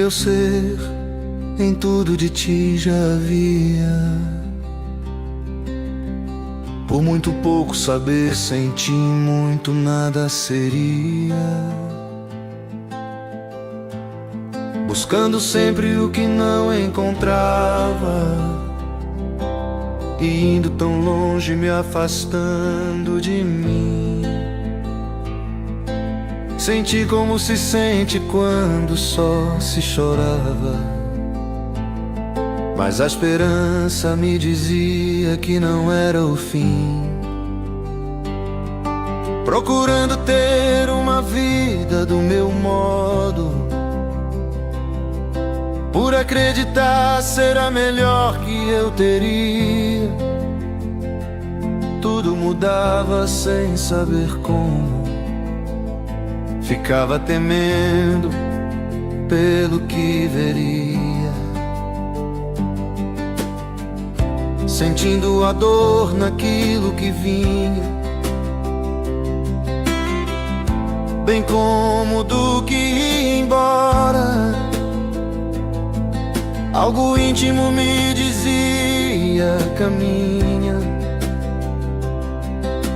eu ser, em tudo de ti já havia. Por muito pouco saber, sem ti muito nada seria. Buscando sempre o que não encontrava, e indo tão longe, me afastando de mim. Senti como se sente quando só se chorava, mas a esperança me dizia que não era o fim. Procurando ter uma vida do meu modo, por acreditar ser a melhor que eu teria. Tudo mudava sem saber como, ficava temendo pelo que veria, sentindo a dor naquilo que vinha, bem como do que ia embora. Algo íntimo me dizia: caminha,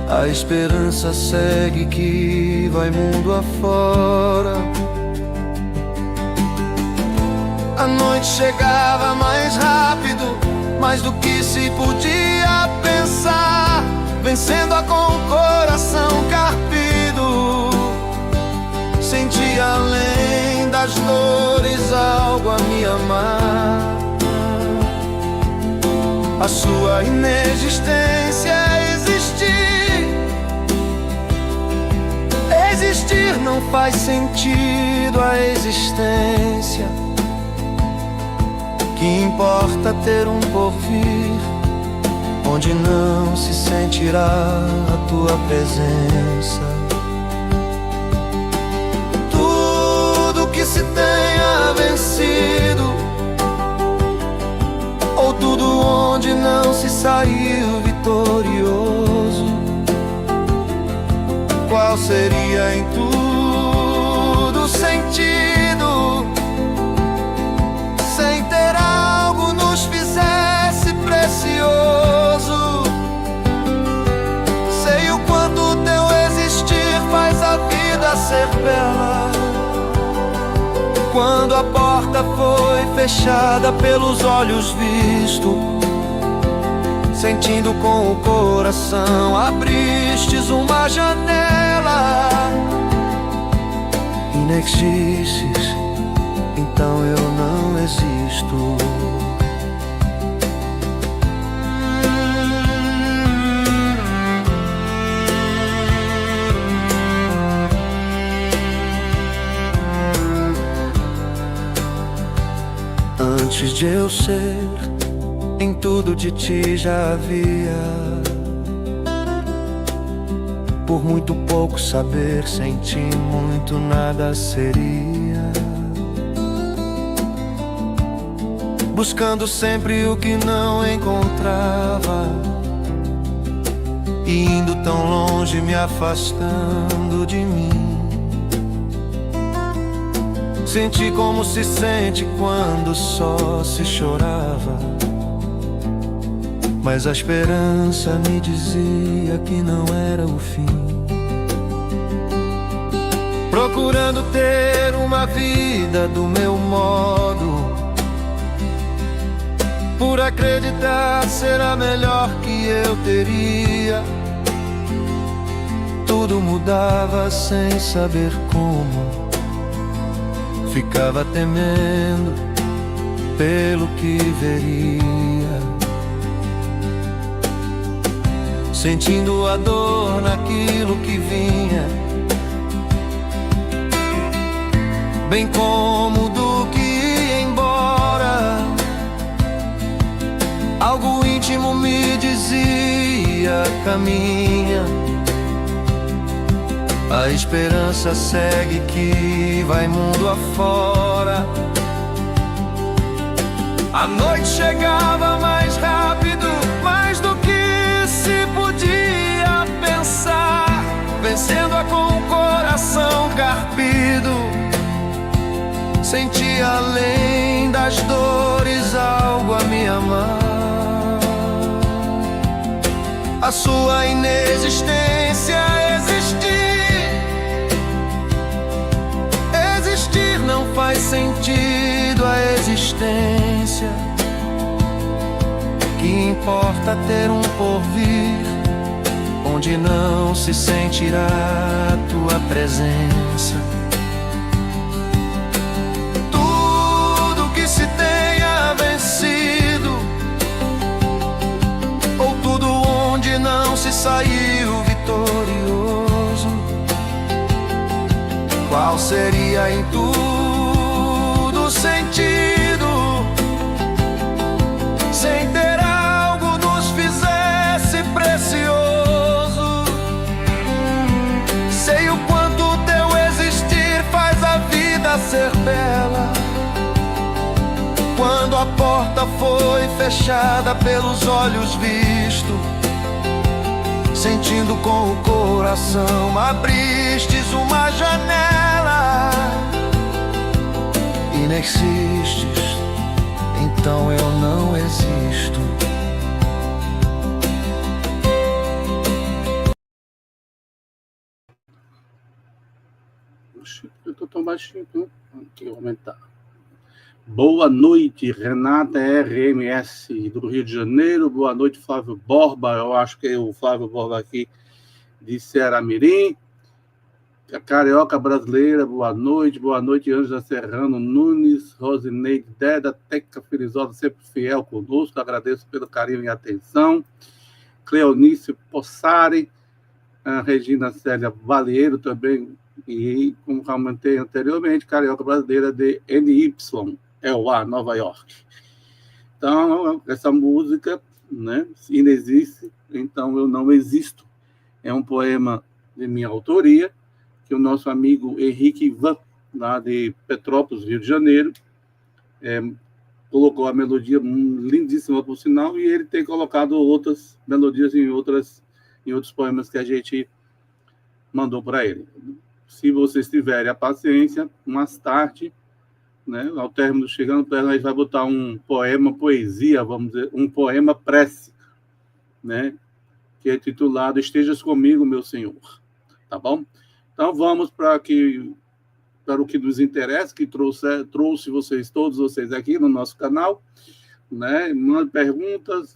a esperança segue que vai mundo afora. A noite chegava mais rápido, mais do que se podia pensar, vencendo-a com o coração carpido. Senti além das dores algo a me amar. A sua inexistência existir. Existir não faz sentido a existência. Que importa ter um porvir, onde não se sentirá a tua presença. Tudo que se tenha vencido, ou tudo onde não se saiu vitorioso, qual seria em tudo sentido, sem ter algo nos fizesse precioso? Sei o quanto teu existir faz a vida ser bela. Quando a porta foi fechada, pelos olhos visto, sentindo com o coração, abristes uma janela. Inexistes, então eu não existo. Antes de eu ser, em tudo de ti já havia. Por muito pouco saber, sem ti muito nada seria. Buscando sempre o que não encontrava, e indo tão longe, me afastando de mim. Senti como se sente quando só se chorava, mas a esperança me dizia que não era o fim. Procurando ter uma vida do meu modo, por acreditar ser a melhor que eu teria. Tudo mudava sem saber como, ficava temendo pelo que veria, sentindo a dor naquilo que vinha, bem como do que ia embora. Algo íntimo me dizia: caminha, a esperança segue que vai mundo afora. A noite chegava mais rápido, mais do que se podia pensar, vencendo-a com o coração carpido. Senti além das dores algo a me amar. A sua inexistência existir não faz sentido a existência. Que importa ter um porvir onde não se sentirá a tua presença. Tudo que se tenha vencido, ou tudo onde não se saiu vitorioso, qual seria em tudo sentido sem ter algo nos fizesse precioso? Sei o quanto teu existir faz a vida ser bela. Quando a porta foi fechada pelos olhos visto, sentindo com o coração, abristes uma janela. Inexistes, então eu não existo. Eu tô tão baixinho, aqui, aumentar. Boa noite, Renata RMS do Rio de Janeiro. Boa noite, Flávio Borba. Eu acho que é o Flávio Borba aqui de Ceará-Mirim. A Carioca Brasileira, boa noite. Boa noite, Ângela Serrano Nunes, Rosineide Deda, Teca Filizosa, sempre fiel conosco. Agradeço pelo carinho e atenção. Cleonice Possari, a Regina Célia Valieiro também, e como comentei anteriormente, Carioca Brasileira de NY. LA, Nova York. Então, essa música, né, inexiste, então eu não existo. É um poema de minha autoria, que o nosso amigo Henrique Ivan, lá de Petrópolis, Rio de Janeiro, colocou a melodia lindíssima, por sinal, e ele tem colocado outras melodias em outros poemas que a gente mandou para ele. Se vocês tiverem a paciência, mais tarde, né, ao término, chegando ao término, a gente vai botar um poema, poesia, vamos dizer, um poema prece, né, que é titulado Estejas Comigo, Meu Senhor. Tá bom? Então, vamos para o que nos interessa, que trouxe todos vocês aqui no nosso canal, né, mande perguntas,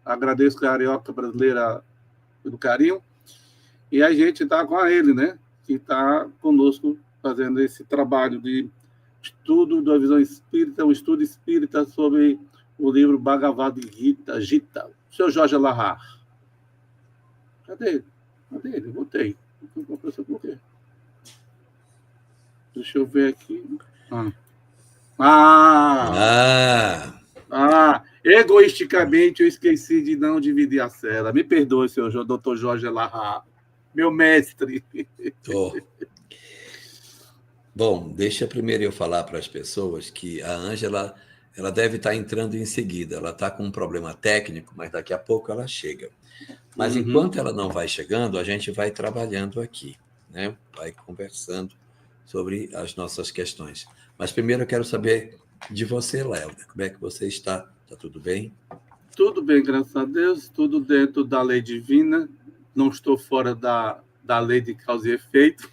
agradeço a Carioca Brasileira pelo carinho, e a gente está com ele, né, que está conosco fazendo esse trabalho de estudo da visão espírita, um estudo espírita sobre o livro Bhagavad Gita. O senhor Jorge Lahar. Cadê ele? Botei. Por quê? Deixa eu ver aqui. Egoisticamente eu esqueci de não dividir a cela. Me perdoe, senhor doutor Jorge Lahar. Meu mestre. Bom, deixa primeiro eu falar para as pessoas que a Ângela, ela deve estar entrando em seguida. Ela está com um problema técnico, mas daqui a pouco ela chega. Mas enquanto ela não vai chegando, a gente vai trabalhando aqui, né? Vai conversando sobre as nossas questões. Mas primeiro eu quero saber de você, Léo. Como é que você está? Está tudo bem? Tudo bem, graças a Deus. Tudo dentro da lei divina. Não estou fora da lei de causa e efeito.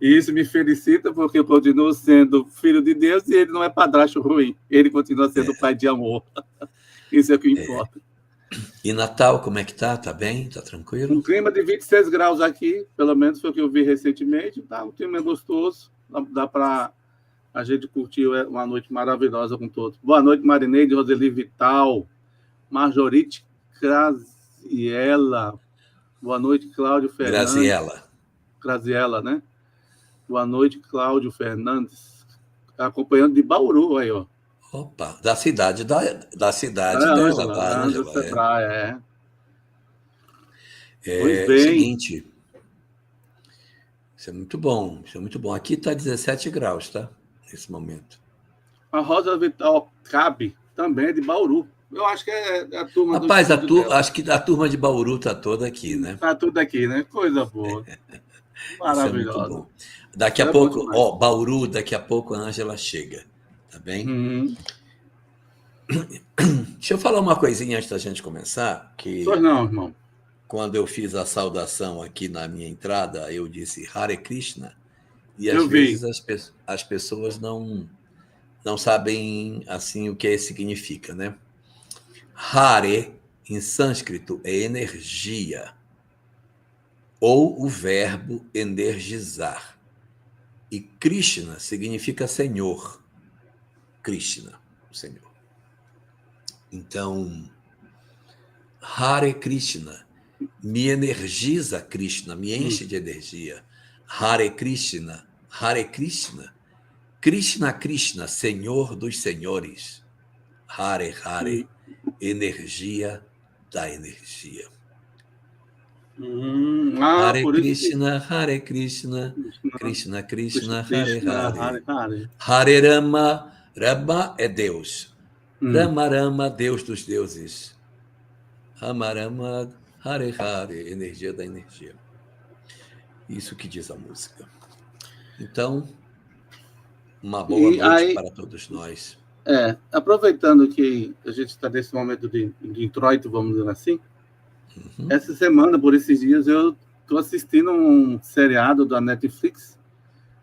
E isso me felicita, porque eu continuo sendo filho de Deus e ele não é padrasto ruim. Ele continua sendo pai de amor. Isso é o que importa. E Natal, como é que tá? Tá bem? Tá tranquilo? Um clima de 26 graus aqui, pelo menos foi o que eu vi recentemente. Tá um clima gostoso. Dá para a gente curtir uma noite maravilhosa com todos. Boa noite, Marineide, Roseli Vital, Marjorite Graziella. Boa noite, Cláudio Fernandes. Graziella, né? Boa noite, Cláudio Fernandes. Está acompanhando de Bauru aí, ó. Opa, da cidade dela, da Ângela. Pois bem. Seguinte, isso é muito bom, Aqui está 17 graus, tá? Nesse momento. A Rosa Vital Cabe também é de Bauru. Eu acho que é a turma Rapaz, acho que a turma de Bauru está toda aqui, né? Está tudo aqui, né? Coisa boa. Maravilhosa. Daqui a pouco, Bauru, daqui a pouco a Ângela chega. Tá bem? Uhum. Deixa eu falar uma coisinha antes da gente começar, que Pois não, irmão. quando eu fiz a saudação aqui na minha entrada, eu disse Hare Krishna, e às Eu vi. vezes as pessoas não sabem assim o que significa, né? Hare, em sânscrito, é energia, ou o verbo energizar. E Krishna significa Senhor. Krishna, o Senhor. Então, Hare Krishna, me energiza Krishna, me enche de energia. Hare Krishna, Hare Krishna, Krishna Krishna, Senhor dos Senhores. Hare Hare, energia da energia. Hare Por isso que... Krishna, Hare Krishna, Krishna Krishna, Hare Hare. Hare. Hare Rama, Rama é Deus. Rama Rama, Deus dos deuses. Rama Rama, Hare Hare, energia da energia. Isso que diz a música. Então, uma boa noite para todos nós. Aproveitando que a gente está nesse momento de introito, vamos dizer assim, essa semana, por esses dias, eu estou assistindo um seriado da Netflix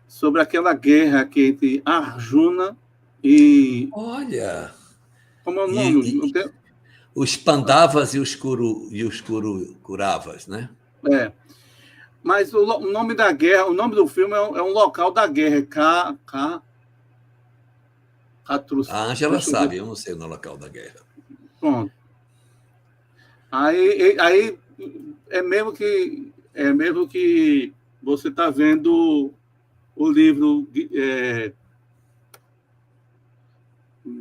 sobre aquela guerra que entre Arjuna e... Olha! Como é o nome? Os Pandavas e os Kuravas, né? Mas o nome da guerra, o nome do filme é um local da guerra. A Ângela sabe, eu não sei no local da guerra. Pronto. Aí é mesmo que você está vendo o livro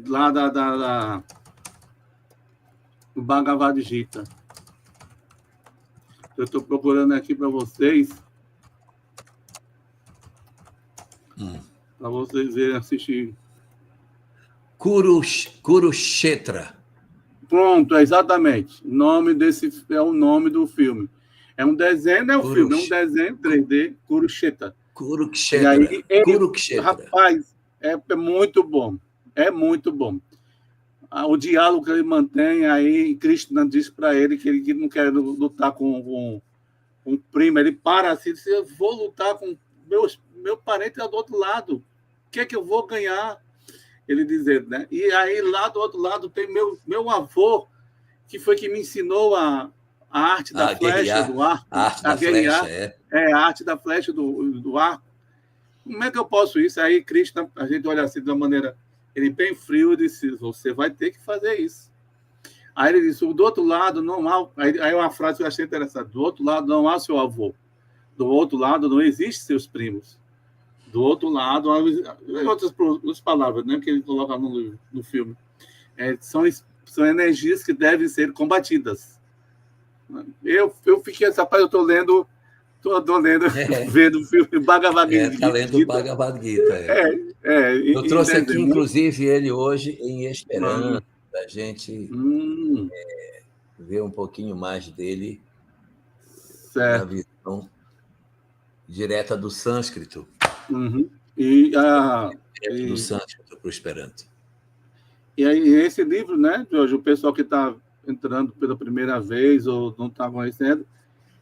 lá do Bhagavad Gita. Eu estou procurando aqui para vocês. Para vocês verem, assistir. Kurukshetra. Pronto, exatamente. O nome desse é o nome do filme. É um desenho, não é um filme, é um desenho 3D, Kurukshetra. Kurukshetra. Kurukshetra. Rapaz, é muito bom. É muito bom. O diálogo que ele mantém, aí Krishna diz para ele que ele não quer lutar com um primo. Ele para assim, diz, eu vou lutar com meu parente do outro lado. O que é que eu vou ganhar? Ele dizendo, né? E aí, lá do outro lado, tem meu avô, que foi que me ensinou a arte da flecha, do arco. A arte da flecha, a arte da flecha do arco. Como é que eu posso isso? Aí, Krishna, a gente olha assim de uma maneira, ele bem frio, e disse, você vai ter que fazer isso. Aí ele disse, do outro lado não há... Aí uma frase que eu achei interessante, do outro lado não há seu avô. Do outro lado não existem seus primos. Do outro lado, outras palavras, né, que ele coloca no filme, são energias que devem ser combatidas. Eu fiquei, rapaz, eu estou lendo, vendo o filme Bhagavad Gita. Está lendo o Bhagavad Gita. Eu trouxe aqui, inclusive, ele hoje em esperança, da gente ver um pouquinho mais dele na visão direta do sânscrito. Do sânscrito para o esperanto. E aí, esse livro, né, Jorge, o pessoal que está entrando pela primeira vez ou não está conhecendo,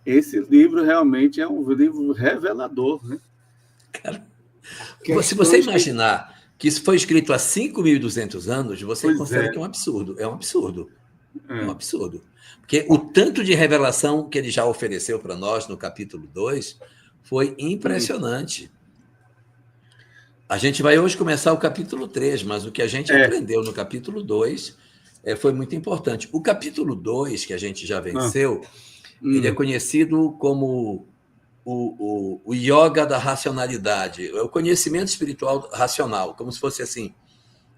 esse livro realmente é um livro revelador, né? Cara, se você imaginar que isso foi escrito há 5.200 anos, você considera que é um absurdo. É um absurdo. É um absurdo. Porque o tanto de revelação que ele já ofereceu para nós no capítulo 2 foi impressionante. A gente vai hoje começar o capítulo 3, mas o que a gente aprendeu no capítulo 2 foi muito importante. O capítulo 2, que a gente já venceu, ele é conhecido como o yoga da racionalidade, é o conhecimento espiritual racional, como se fosse assim,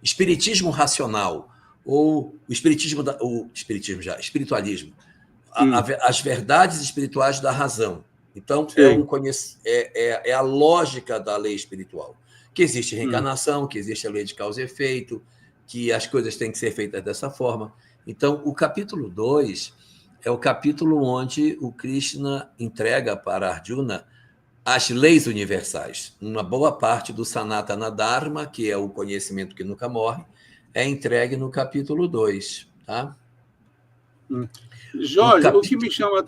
espiritismo racional, ou o espiritualismo, as verdades espirituais da razão. Então, é a lógica da lei espiritual. Que existe reencarnação, que existe a lei de causa e efeito, que as coisas têm que ser feitas dessa forma. Então, o capítulo 2 é o capítulo onde o Krishna entrega para Arjuna as leis universais. Uma boa parte do Sanatana Dharma, que é o conhecimento que nunca morre, é entregue no capítulo 2. Tá? Jorge, o que me chama...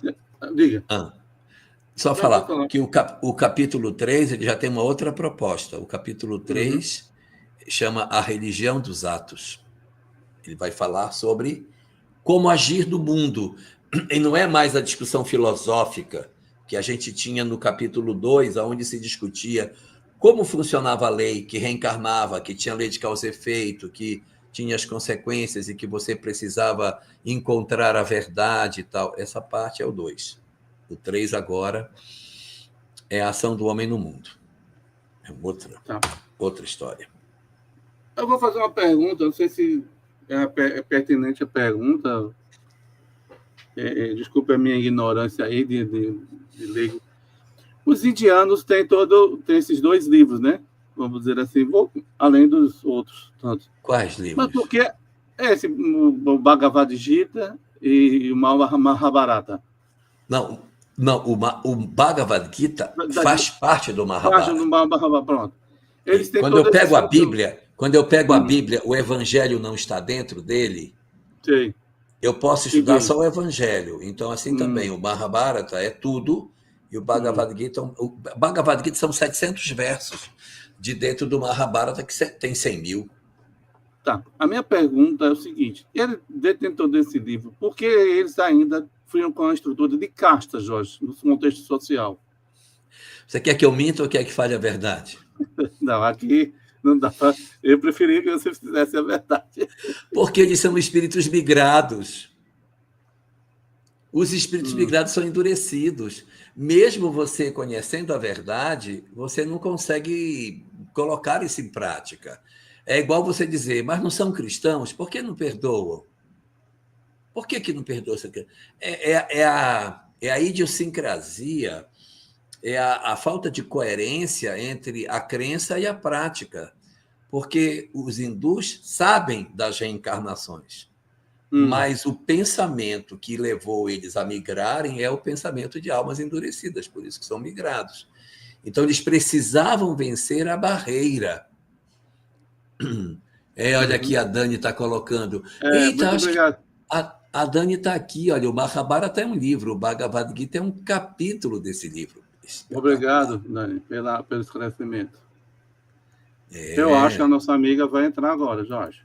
Diga. Só falar que o capítulo 3 ele já tem uma outra proposta. O capítulo 3 chama A Religião dos Atos. Ele vai falar sobre como agir no mundo. E não é mais a discussão filosófica que a gente tinha no capítulo 2, onde se discutia como funcionava a lei, que reencarnava, que tinha lei de causa e efeito, que tinha as consequências e que você precisava encontrar a verdade e tal. Essa parte é o 2. O 3 agora é a ação do homem no mundo. É outra história. Eu vou fazer uma pergunta, não sei se é pertinente a pergunta. Desculpe a minha ignorância aí de leigo. Os indianos têm esses 2 livros, né? Vamos dizer assim, além dos outros tantos. Quais livros? Mas por que o Bhagavad Gita e o Mahabharata? Não, o Bhagavad Gita faz parte do Mahabharata. Pronto. Eles têm quando eu pego a Bíblia, o Evangelho não está dentro dele. Sim. Eu posso estudar só o Evangelho. Então, assim também, o Mahabharata é tudo, e o Bhagavad Gita são 700 versos de dentro do Mahabharata, que tem 100 mil. Tá. A minha pergunta é o seguinte: ele detentor desse livro, por que eles ainda foram com a estrutura de casta, Jorge, no contexto social? Você quer que eu minta ou quer que fale a verdade? Não, aqui não dá para... Eu preferia que você fizesse a verdade. Porque eles são espíritos migrados. Os espíritos migrados são endurecidos. Mesmo você conhecendo a verdade, você não consegue colocar isso em prática. É igual você dizer, mas não são cristãos, por que não perdoam? Por que não perdoam? É a idiosincrasia, é a falta de coerência entre a crença e a prática. Porque os hindus sabem das reencarnações, mas o pensamento que levou eles a migrarem é o pensamento de almas endurecidas, por isso que são migrados. Então, eles precisavam vencer a barreira. Olha aqui, a Dani está colocando. Eita, acho que a Dani está aqui, olha, o Mahabharata é um livro, o Bhagavad Gita é um capítulo desse livro. Obrigado, Dani, pelo esclarecimento. Eu acho que a nossa amiga vai entrar agora, Jorge.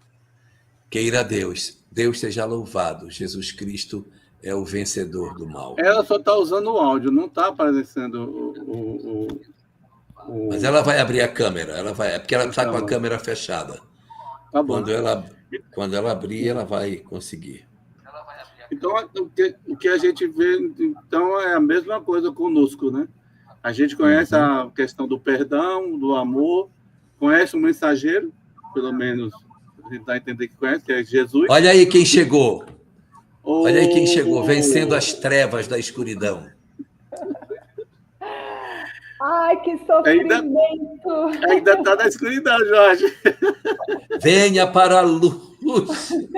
Queira Deus. Deus seja louvado. Jesus Cristo é o vencedor do mal. Ela só está usando o áudio, não está aparecendo Mas ela vai abrir a câmera. É porque ela está com a câmera fechada. Tá bom. Quando ela abrir, ela vai conseguir. Então, o que a gente vê então, é a mesma coisa conosco, né? A gente conhece a questão do perdão, do amor, conhece o mensageiro, pelo menos a gente dá a entender que conhece, que é Jesus. Olha aí quem chegou. Olha aí quem chegou, vencendo as trevas da escuridão. Ai, que sofrimento! Ainda está na escuridão, Jorge. Venha para a luz.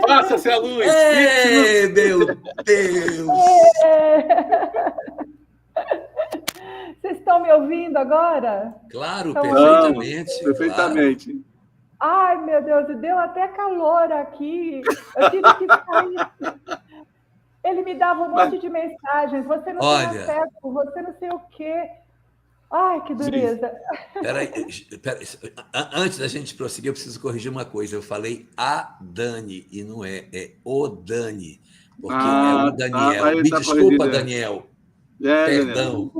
Faça-se a luz. Ei, meu Deus! Vocês estão me ouvindo agora? Claro, perfeitamente. Perfeitamente. Claro. Ai, meu Deus, deu até calor aqui. Eu tive que sair. Ele me dava um monte de mensagens. Você não tem acesso, você não sei o quê. Ai, que dureza. Peraí, antes da gente prosseguir, eu preciso corrigir uma coisa. Eu falei a Dani, e não é o Dani. Porque é o Daniel. Me desculpa, Daniel. Perdão.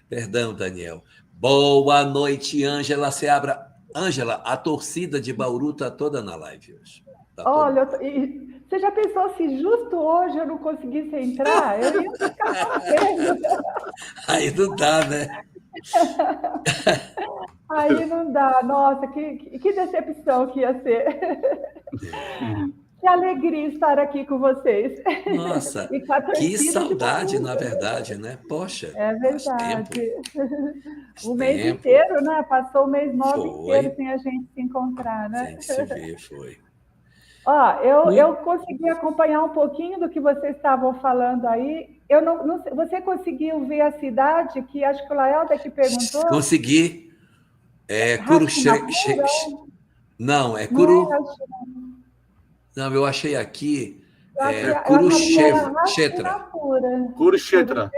Perdão, Daniel. Boa noite, Ângela Seabra. Ângela, a torcida de Bauru está toda na live hoje. Olha, você já pensou se justo hoje eu não conseguisse entrar? Eu ia ficar sabendo. Aí não dá, né? Aí não dá. Nossa, que decepção que ia ser. Que alegria estar aqui com vocês. Nossa, que saudade, na verdade, né? Poxa. É verdade. O mês inteiro, né? Passou o mês 9 inteiro sem a gente se encontrar, né? Sem se ver, foi. Ó, eu consegui acompanhar um pouquinho do que vocês estavam falando aí. Você conseguiu ver a cidade que acho que o Laelda que perguntou? Consegui. Não, é Não é Curu. Não, eu achei aqui. Kurukshetra. Kurukshetra.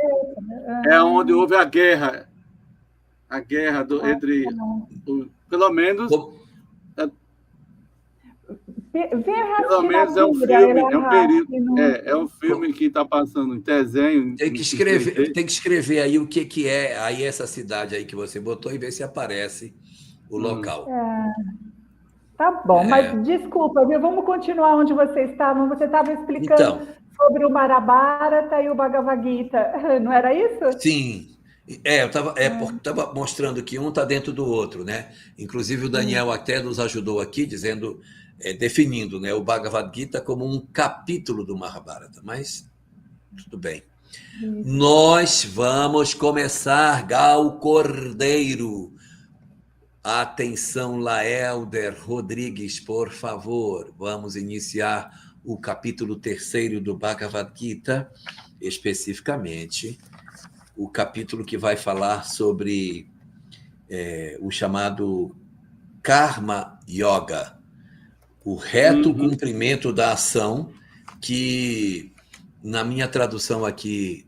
É onde houve a guerra. A guerra entre. Pelo menos. Pelo menos é um filme, é um período. É um filme que está passando em desenho. Tem que escrever aí o que é aí essa cidade aí que você botou e ver se aparece o local. Tá bom, mas desculpa, viu? Vamos continuar onde você estava. Você estava explicando sobre o Mahabharata e o Bhagavad Gita, não era isso? Sim. Eu estava mostrando que um está dentro do outro, né? Inclusive o Daniel até nos ajudou aqui, definindo, né, o Bhagavad Gita como um capítulo do Mahabharata, mas tudo bem. Nós vamos começar, Gal Cordeiro. Atenção, Laelder Rodrigues, por favor. Vamos iniciar o capítulo 3º do Bhagavad Gita, especificamente o capítulo que vai falar sobre o chamado Karma Yoga, o reto cumprimento da ação, que, na minha tradução aqui,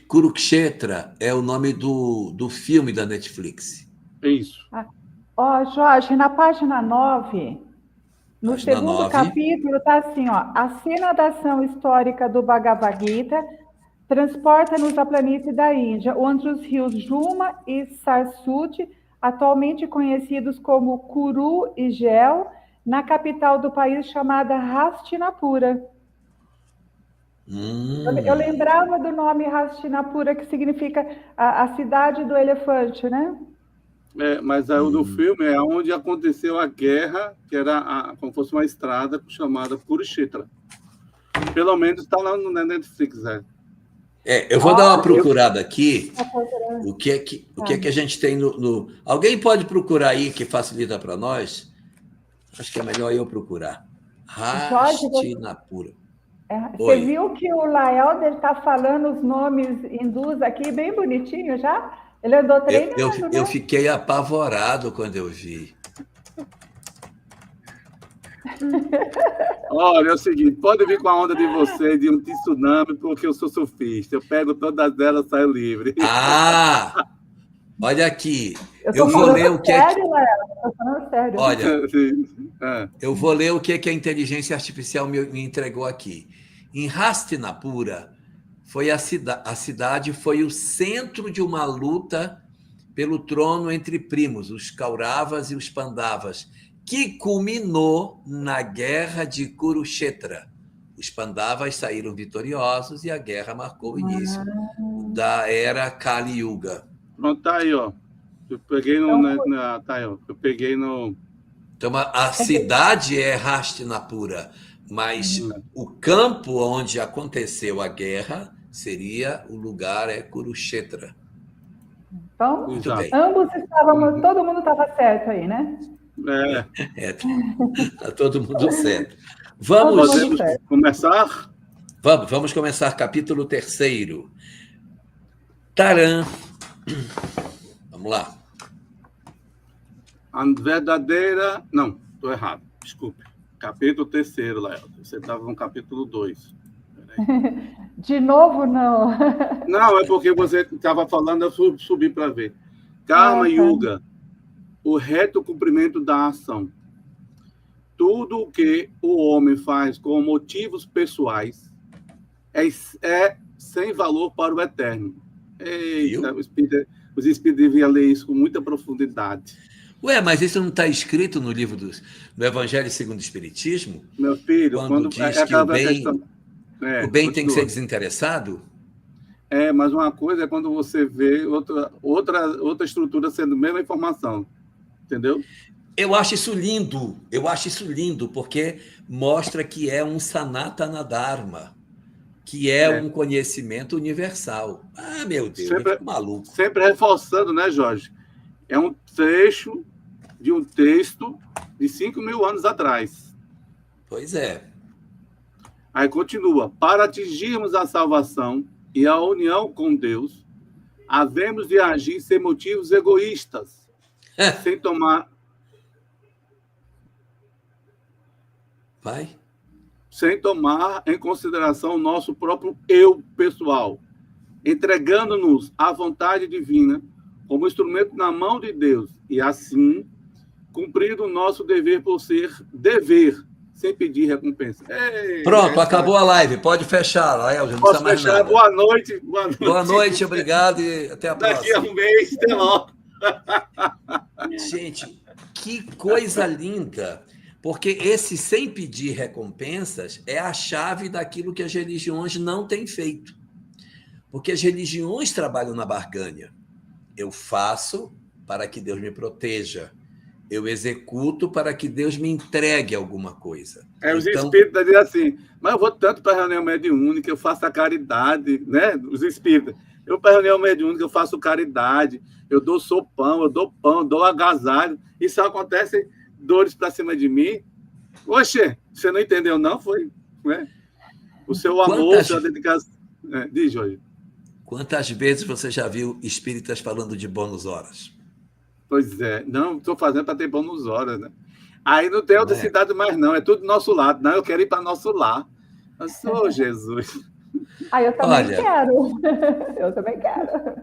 Kurukshetra é o nome do filme da Netflix. É isso. Jorge, na página 9, no segundo capítulo, está assim, a cena da ação histórica do Bhagavad Gita transporta-nos à planície da Índia, onde os rios Juma e Saraswati, atualmente conhecidos como Kuru e Gel, na capital do país chamada Hastinapura. Eu lembrava do nome Hastinapura, que significa a cidade do elefante, né? Mas o do filme é onde aconteceu a guerra, que era como fosse uma estrada chamada Kurukshetra. Pelo menos está lá no Netflix, eu vou dar uma procurada aqui. O que é que a gente tem no... Alguém pode procurar aí que facilita para nós? Acho que é melhor eu procurar. Hastinapura. Você viu que o Laelder está falando os nomes hindus aqui bem bonitinho já? Ele andou treinando, eu fiquei apavorado quando eu vi. Olha, é o seguinte, pode vir com a onda de vocês de um tsunami, porque eu sou surfista. Eu pego todas elas e saio livre. Olha aqui. Eu vou ler o que é... Sério, Estou falando sério. Olha, eu vou ler o que a inteligência artificial me entregou aqui. Em Hastinapura, a cidade foi o centro de uma luta pelo trono entre primos, os Kauravas e os Pandavas, que culminou na guerra de Kurukshetra. Os Pandavas saíram vitoriosos e a guerra marcou o início da era Kali Yuga. Pronto, tá aí, ó. Eu peguei no... Então, a cidade é Hastinapura, mas o campo onde aconteceu a guerra seria o lugar Kurukshetra. Então, ambos estávamos, todo mundo estava certo aí, né? Tá todo mundo certo. Vamos começar? Vamos começar capítulo 3º. Taran. Vamos lá. A verdadeira... Não, estou errado. Desculpe. Capítulo 3º, Léo. Você estava no capítulo 2. De novo, não. Não, é porque você estava falando, eu subi para ver. Karma Yuga, o reto cumprimento da ação. Tudo o que o homem faz com motivos pessoais é sem valor para o eterno. Eita, os espíritos deviam ler isso com muita profundidade. Mas isso não está escrito no livro do Evangelho segundo o Espiritismo? Meu filho, quando diz que o bem tem que ser desinteressado? Mas uma coisa é quando você vê outra estrutura sendo a mesma informação. Entendeu? Eu acho isso lindo, porque mostra que é um Sanatana Dharma, que é um conhecimento universal. Meu Deus, eu fico maluco. Sempre reforçando, né, Jorge? É um trecho de um texto de 5.000 anos atrás. Pois é. Aí continua. Para atingirmos a salvação e a união com Deus, havemos de agir sem motivos egoístas, sem tomar... Vai. Sem tomar em consideração o nosso próprio eu pessoal, entregando-nos à vontade divina como instrumento na mão de Deus, e assim, cumprindo o nosso dever por ser dever, sem pedir recompensa. Ei, pronto, acabou a live. Pode fechar, Lael. Não posso precisa mais fechar? nada. Boa noite. Boa noite. Boa noite, obrigado e até a próxima. Daqui a um mês, até logo. Gente, que coisa linda! Porque esse sem pedir recompensas é a chave daquilo que as religiões não têm feito. Porque as religiões trabalham na barganha. Eu faço para que Deus me proteja. Eu executo para que Deus me entregue alguma coisa. Os espíritas dizem assim, mas eu vou tanto para a reunião mediúnica, eu faço a caridade, né? Os espíritas. Eu para a reunião mediúnica, eu faço caridade, eu dou sopão, eu dou pão, eu dou agasalho. Isso acontece, dores para cima de mim. Oxe, você não entendeu, não? Foi, né? O seu amor, a sua dedicação. Diz, Jorge. Quantas vezes você já viu espíritas falando de bônus horas? Pois é. Não, estou fazendo para ter bônus horas, né? Aí não tem outra cidade mais, não. É tudo do nosso lado. Não, eu quero ir para nosso lar. Eu sou Jesus. Eu também quero. Eu também quero.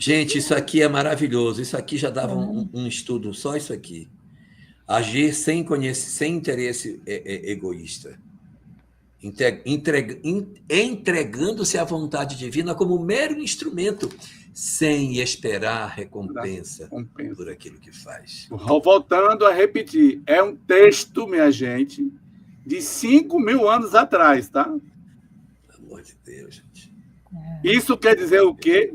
Gente, isso aqui é maravilhoso. Isso aqui já dava um estudo, só isso aqui. Agir sem interesse egoísta. Entregando-se à vontade divina como mero instrumento, sem esperar recompensa por aquilo que faz. Voltando a repetir, é um texto, minha gente, de 5.000 anos atrás, tá? Pelo amor de Deus, gente. Isso quer dizer o quê?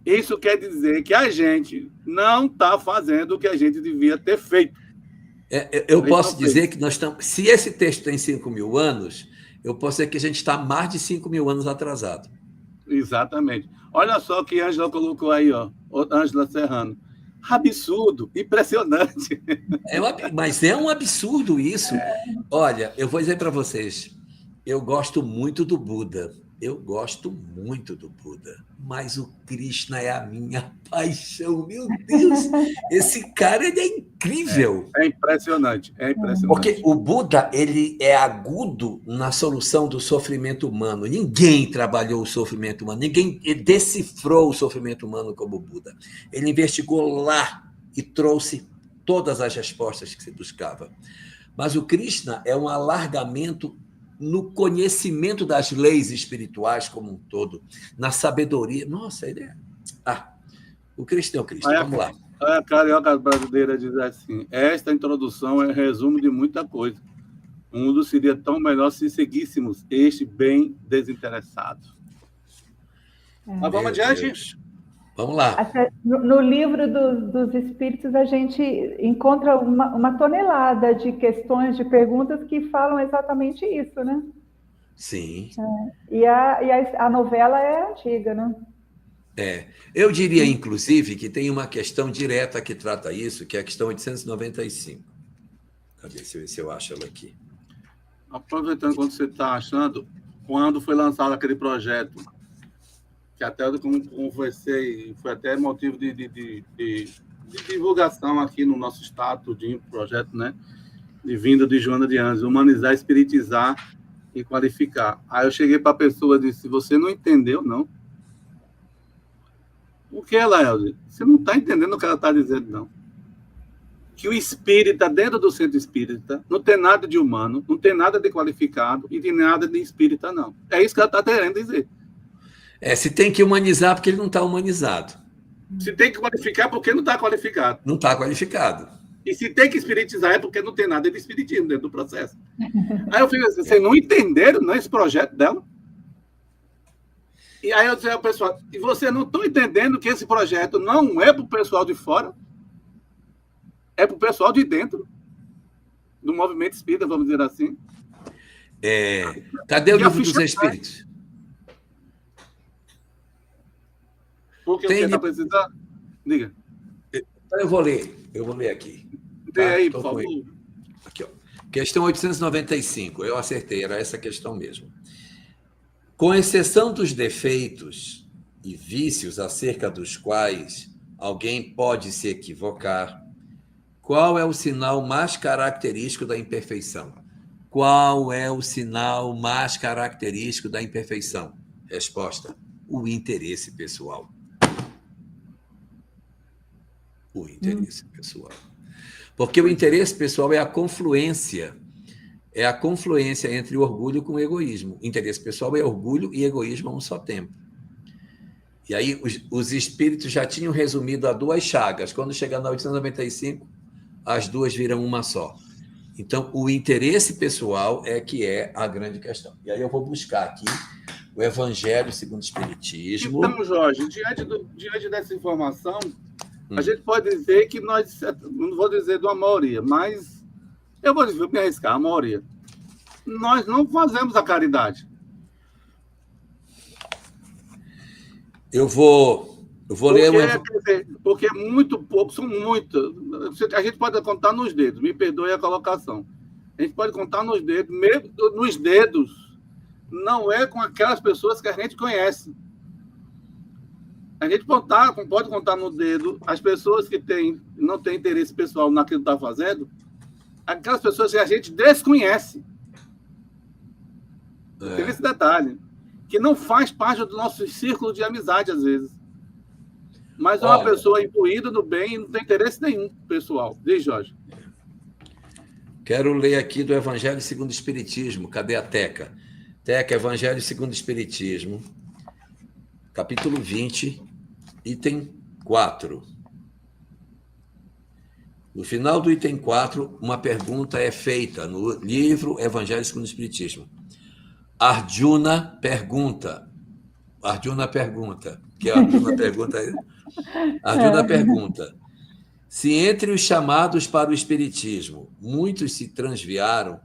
Isso quer dizer que a gente não está fazendo o que a gente devia ter feito. Eu posso dizer que nós estamos... Se esse texto tem 5.000 anos, eu posso dizer que a gente está mais de 5.000 anos atrasado. Exatamente. Olha só o que a Ângela colocou aí, ó. Ângela Serrano. Absurdo, impressionante. Mas é um absurdo isso. Olha, eu vou dizer para vocês, eu gosto muito do Buda. Mas o Krishna é a minha paixão. Meu Deus, esse cara ele é incrível. É impressionante, Porque o Buda ele é agudo na solução do sofrimento humano. Ninguém trabalhou o sofrimento humano, ninguém decifrou o sofrimento humano como o Buda. Ele investigou lá e trouxe todas as respostas que se buscava. Mas o Krishna é um alargamento no conhecimento das leis espirituais como um todo, na sabedoria. Nossa, ele é... o Cristo é o Cristo. Vamos lá. A carioca brasileira diz assim, esta introdução é resumo de muita coisa. O mundo seria tão melhor se seguíssemos este bem desinteressado. Mas vamos adiante? Deus. Vamos lá. No livro dos Espíritos, a gente encontra uma tonelada de questões, de perguntas que falam exatamente isso, né? Sim. E a novela é antiga, né? Eu diria, inclusive, que tem uma questão direta que trata isso, que é a questão 895. Cadê? Se eu acho ela aqui. Aproveitando quando você está achando, quando foi lançado aquele projeto, que até eu conversei, foi até motivo de divulgação aqui no nosso estado, de projeto, né? De vinda de Joana de Anjos, humanizar, espiritizar e qualificar. Aí eu cheguei para a pessoa e disse, você não entendeu, não? O que, Lael? Você não está entendendo o que ela está dizendo, não. Que o espírita, dentro do centro espírita, não tem nada de humano, não tem nada de qualificado e de nada de espírita, não. É isso que ela está querendo dizer. Se tem que humanizar, porque ele não está humanizado. Se tem que qualificar, porque não está qualificado. Não está qualificado. E se tem que espiritizar, é porque não tem nada de espiritismo dentro do processo. Aí eu fico assim, vocês não entenderam, não, esse projeto dela? E aí eu disse ao pessoal, e vocês não estão entendendo que esse projeto não é para o pessoal de fora, é para o pessoal de dentro do movimento espírita, vamos dizer assim. Cadê o livro dos Espíritos? Porque o que está precisando? Diga. Eu vou ler aqui. Lê aí, por favor. Aqui, ó. Questão 895, eu acertei, era essa questão mesmo. Com exceção dos defeitos e vícios acerca dos quais alguém pode se equivocar, qual é o sinal mais característico da imperfeição? Qual é o sinal mais característico da imperfeição? Resposta: o interesse pessoal. O interesse pessoal. Porque o interesse pessoal é a confluência entre orgulho com egoísmo. Interesse pessoal é orgulho e egoísmo a um só tempo. E aí os espíritos já tinham resumido a 2 chagas. Quando chegar na 895, as 2 viram uma só. Então, o interesse pessoal é que é a grande questão. E aí eu vou buscar aqui o Evangelho segundo o Espiritismo. Então, Jorge, diante dessa informação, a gente pode dizer que nós, não vou dizer de uma maioria, mas eu vou me arriscar, a maioria. Nós não fazemos a caridade. Eu vou ler uma... Porque é muito pouco, são muitos. A gente pode contar nos dedos, me perdoe a colocação. A gente pode contar nos dedos, mesmo nos dedos, não é com aquelas pessoas que a gente conhece. A gente pode contar no dedo as pessoas que não têm interesse pessoal naquilo que está fazendo, aquelas pessoas que a gente desconhece. Tem esse detalhe, que não faz parte do nosso círculo de amizade, às vezes. Mas é uma pessoa imbuída do bem e não tem interesse nenhum pessoal. Diz, Jorge. Quero ler aqui do Evangelho segundo o Espiritismo. Cadê a Teca? Teca, Evangelho segundo o Espiritismo, capítulo 20, item 4. No final do item 4, uma pergunta é feita no livro Evangelho segundo o Espiritismo. Arjuna pergunta, que a Arjuna pergunta aí. Arjuna pergunta: se entre os chamados para o Espiritismo muitos se transviaram,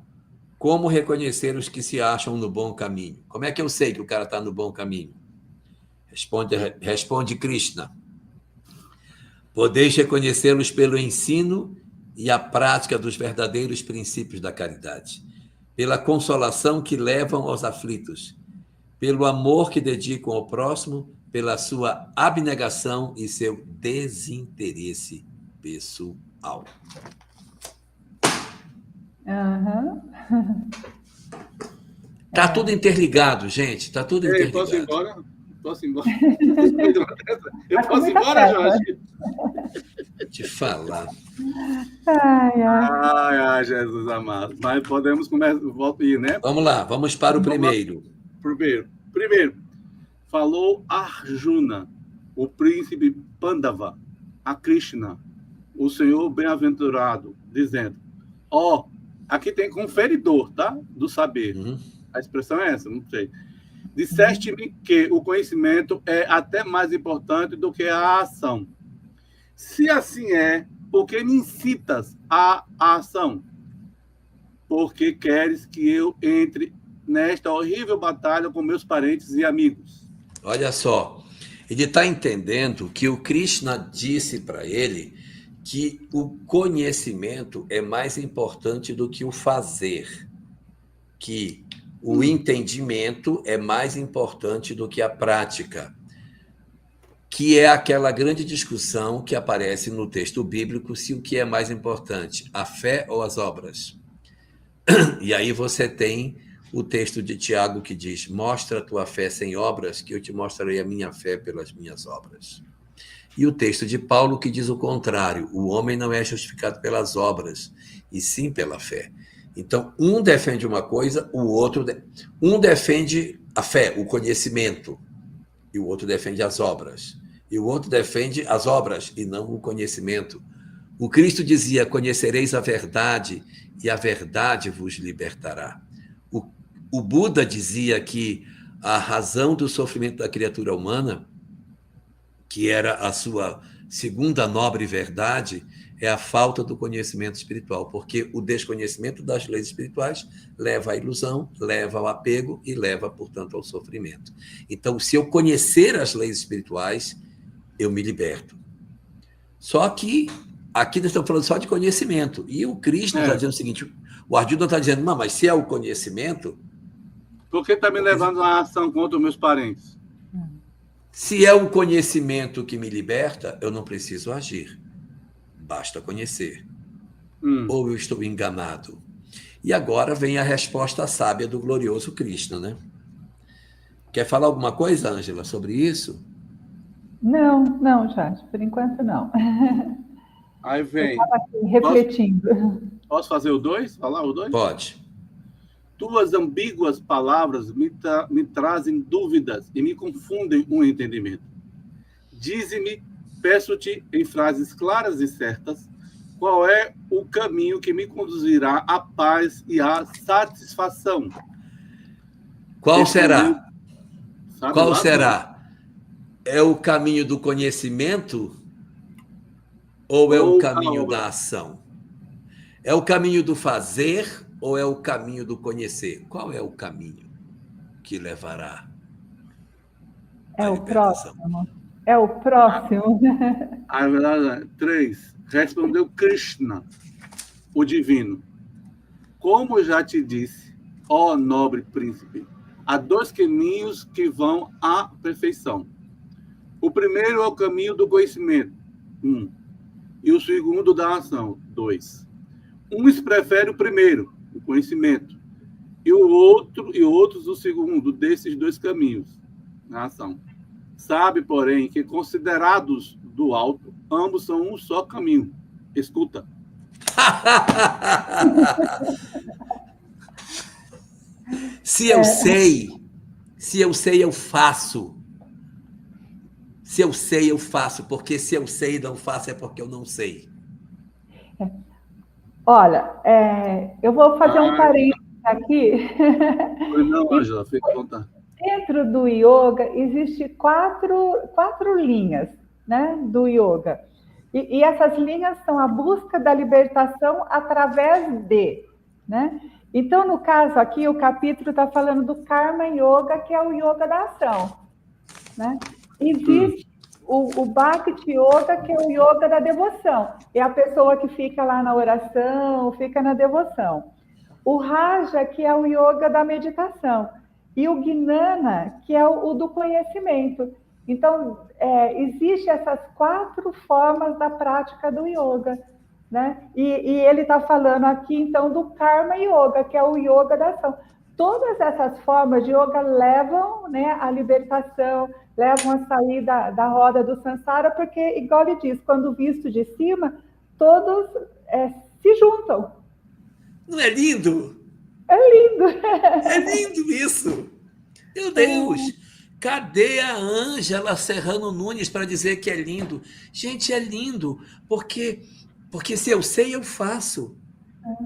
como reconhecer os que se acham no bom caminho? Como é que eu sei que o cara está no bom caminho? Responde Krishna: podeis reconhecê-los pelo ensino e a prática dos verdadeiros princípios da caridade, pela consolação que levam aos aflitos, pelo amor que dedicam ao próximo, pela sua abnegação e seu desinteresse pessoal. Tá tudo interligado, gente. Tá tudo interligado. Posso ir embora? Posso ir embora? Eu posso ir embora, Jorge? Te falar. Ai, Jesus amado. Mas podemos começar, volta aí, né? Vamos lá, vamos para o primeiro. Primeiro, falou Arjuna, o príncipe Pandava, a Krishna, o Senhor bem-aventurado, dizendo: aqui tem conferidor, tá? Do saber. A expressão é essa, não sei. Disseste-me que o conhecimento é até mais importante do que a ação. Se assim é, por que me incitas à ação? Porque queres que eu entre nesta horrível batalha com meus parentes e amigos. Olha só, ele está entendendo que o Krishna disse para ele que o conhecimento é mais importante do que o fazer, que o entendimento é mais importante do que a prática, que é aquela grande discussão que aparece no texto bíblico, se o que é mais importante, a fé ou as obras. E aí você tem o texto de Tiago que diz: mostra a tua fé sem obras, que eu te mostrarei a minha fé pelas minhas obras. E o texto de Paulo que diz o contrário: o homem não é justificado pelas obras, e sim pela fé. Então, um defende uma coisa, o outro... Um defende a fé, o conhecimento, e o outro defende as obras. E o outro defende as obras, e não o conhecimento. O Cristo dizia: conhecereis a verdade, e a verdade vos libertará. O Buda dizia que a razão do sofrimento da criatura humana, que era a sua segunda nobre verdade, é a falta do conhecimento espiritual, porque o desconhecimento das leis espirituais leva à ilusão, leva ao apego e leva, portanto, ao sofrimento. Então, se eu conhecer as leis espirituais, eu me liberto. Só que aqui nós estamos falando só de conhecimento. E o Krishna está dizendo o seguinte: O Arjuna está dizendo, não, mas se é o conhecimento... Por que está me levando a ação contra os meus parentes? Se é o conhecimento que me liberta, eu não preciso agir. Basta conhecer. Ou eu estou enganado? E agora vem a resposta sábia do glorioso Krishna, né? Quer falar alguma coisa, Ângela, sobre isso? Não, Jorge, por enquanto não. Aí vem. Eu estava aqui refletindo. Posso fazer o 2? Falar o 2? Pode. Tuas ambíguas palavras me trazem dúvidas e me confundem o entendimento. Dize-me, peço-te, em frases claras e certas, qual é o caminho que me conduzirá à paz e à satisfação. Qual será? Qual será? É o caminho do conhecimento ou é o caminho da ação? É o caminho do fazer ou é o caminho do conhecer? Qual é o caminho que levará? É o próximo. É o próximo. A verdade é 3. Respondeu Krishna, o divino. Como já te disse, ó nobre príncipe, há 2 caminhos que vão à perfeição. O primeiro é o caminho do conhecimento, 1. E o segundo da ação, 2. Uns preferem o primeiro, o conhecimento, e outros o segundo desses 2 caminhos, a ação. Sabe, porém, que considerados do alto, ambos são um só caminho. Escuta. Se eu sei, eu faço. Se eu sei, eu faço. Porque se eu sei e não faço, é porque eu não sei. Olha, eu vou fazer um parênteses aqui. Não, Ângela, fica à vontade. Dentro do yoga, existem quatro linhas, né, do yoga. E essas linhas são a busca da libertação através de, né? Então, no caso aqui, o capítulo está falando do Karma Yoga, que é o yoga da ação, né? Existe o Bhakti Yoga, que é o yoga da devoção. É a pessoa que fica lá na oração, fica na devoção. O Raja, que é o yoga da meditação. E o Gnana, que é o do conhecimento. Então, existem essas 4 formas da prática do yoga, né? E ele está falando aqui, então, do Karma Yoga, que é o yoga da ação. Todas essas formas de yoga levam, né, à libertação, levam a sair da roda do samsara, porque, igual ele diz, quando visto de cima, todos se juntam. Não é lindo? É lindo. É lindo isso. Meu Deus. Cadê a Ângela Serrano Nunes para dizer que é lindo? Gente, é lindo, porque se eu sei, eu faço.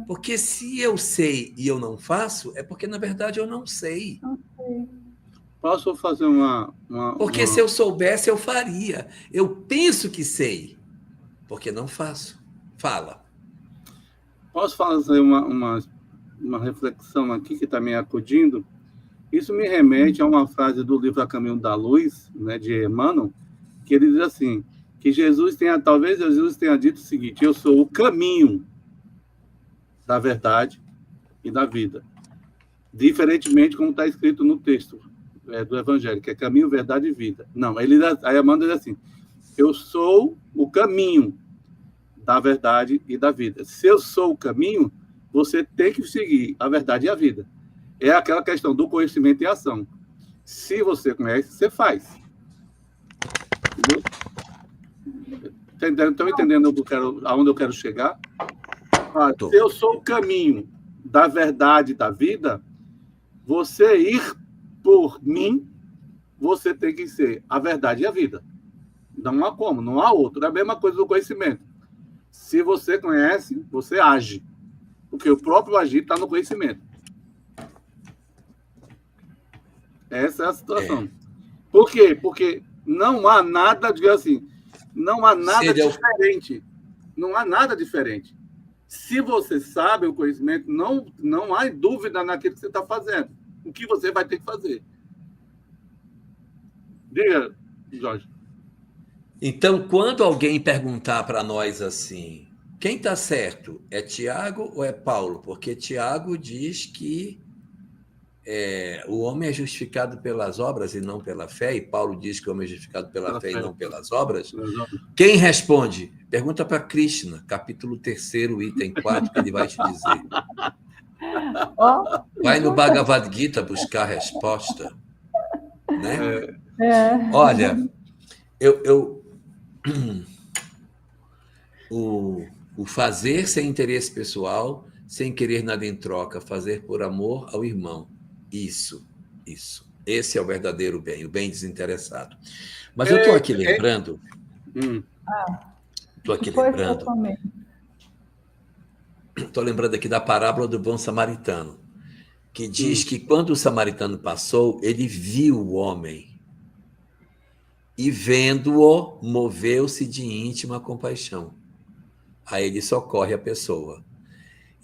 Porque se eu sei e eu não faço, é porque, na verdade, eu não sei. Posso fazer Porque se eu soubesse, eu faria. Eu penso que sei, porque não faço. Fala. Posso fazer uma reflexão aqui que está me acudindo? Isso me remete a uma frase do livro A Caminho da Luz, né, de Emmanuel, que ele diz assim, que talvez Jesus tenha dito o seguinte: eu sou o caminho da verdade e da vida. Diferentemente como está escrito no texto do Evangelho, que é caminho, verdade e vida. Não, aí Emmanuel diz assim: eu sou o caminho da verdade e da vida. Se eu sou o caminho, você tem que seguir a verdade e a vida. É aquela questão do conhecimento e ação. Se você conhece, você faz. Entendeu? Estão entendendo aonde eu quero chegar? Se eu sou o caminho da verdade e da vida, você ir por mim, você tem que ser a verdade e a vida. Não há como, não há outro. É a mesma coisa do conhecimento. Se você conhece, você age. Porque o próprio agir está no conhecimento. Essa é a situação. Por quê? Porque não há nada, não há nada diferente. Não há nada diferente. Se você sabe o conhecimento, não há dúvida naquilo que você está fazendo. O que você vai ter que fazer. Diga, Jorge. Então, quando alguém perguntar para nós assim, Quem está certo? É Tiago ou é Paulo? Porque Tiago diz que o homem é justificado pelas obras e não pela fé, e Paulo diz que o homem é justificado pela fé e não pelas obras. Quem responde? Pergunta para Krishna, capítulo 3º, item 4, que ele vai te dizer. Vai no Bhagavad Gita buscar a resposta. Né? Olha, o fazer sem interesse pessoal, sem querer nada em troca, fazer por amor ao irmão. Isso. Esse é o verdadeiro bem, o bem desinteressado. Mas eu estou aqui lembrando. Estou lembrando aqui da parábola do bom samaritano, que diz que quando o samaritano passou, ele viu o homem e, vendo-o, moveu-se de íntima compaixão. Aí ele socorre a pessoa.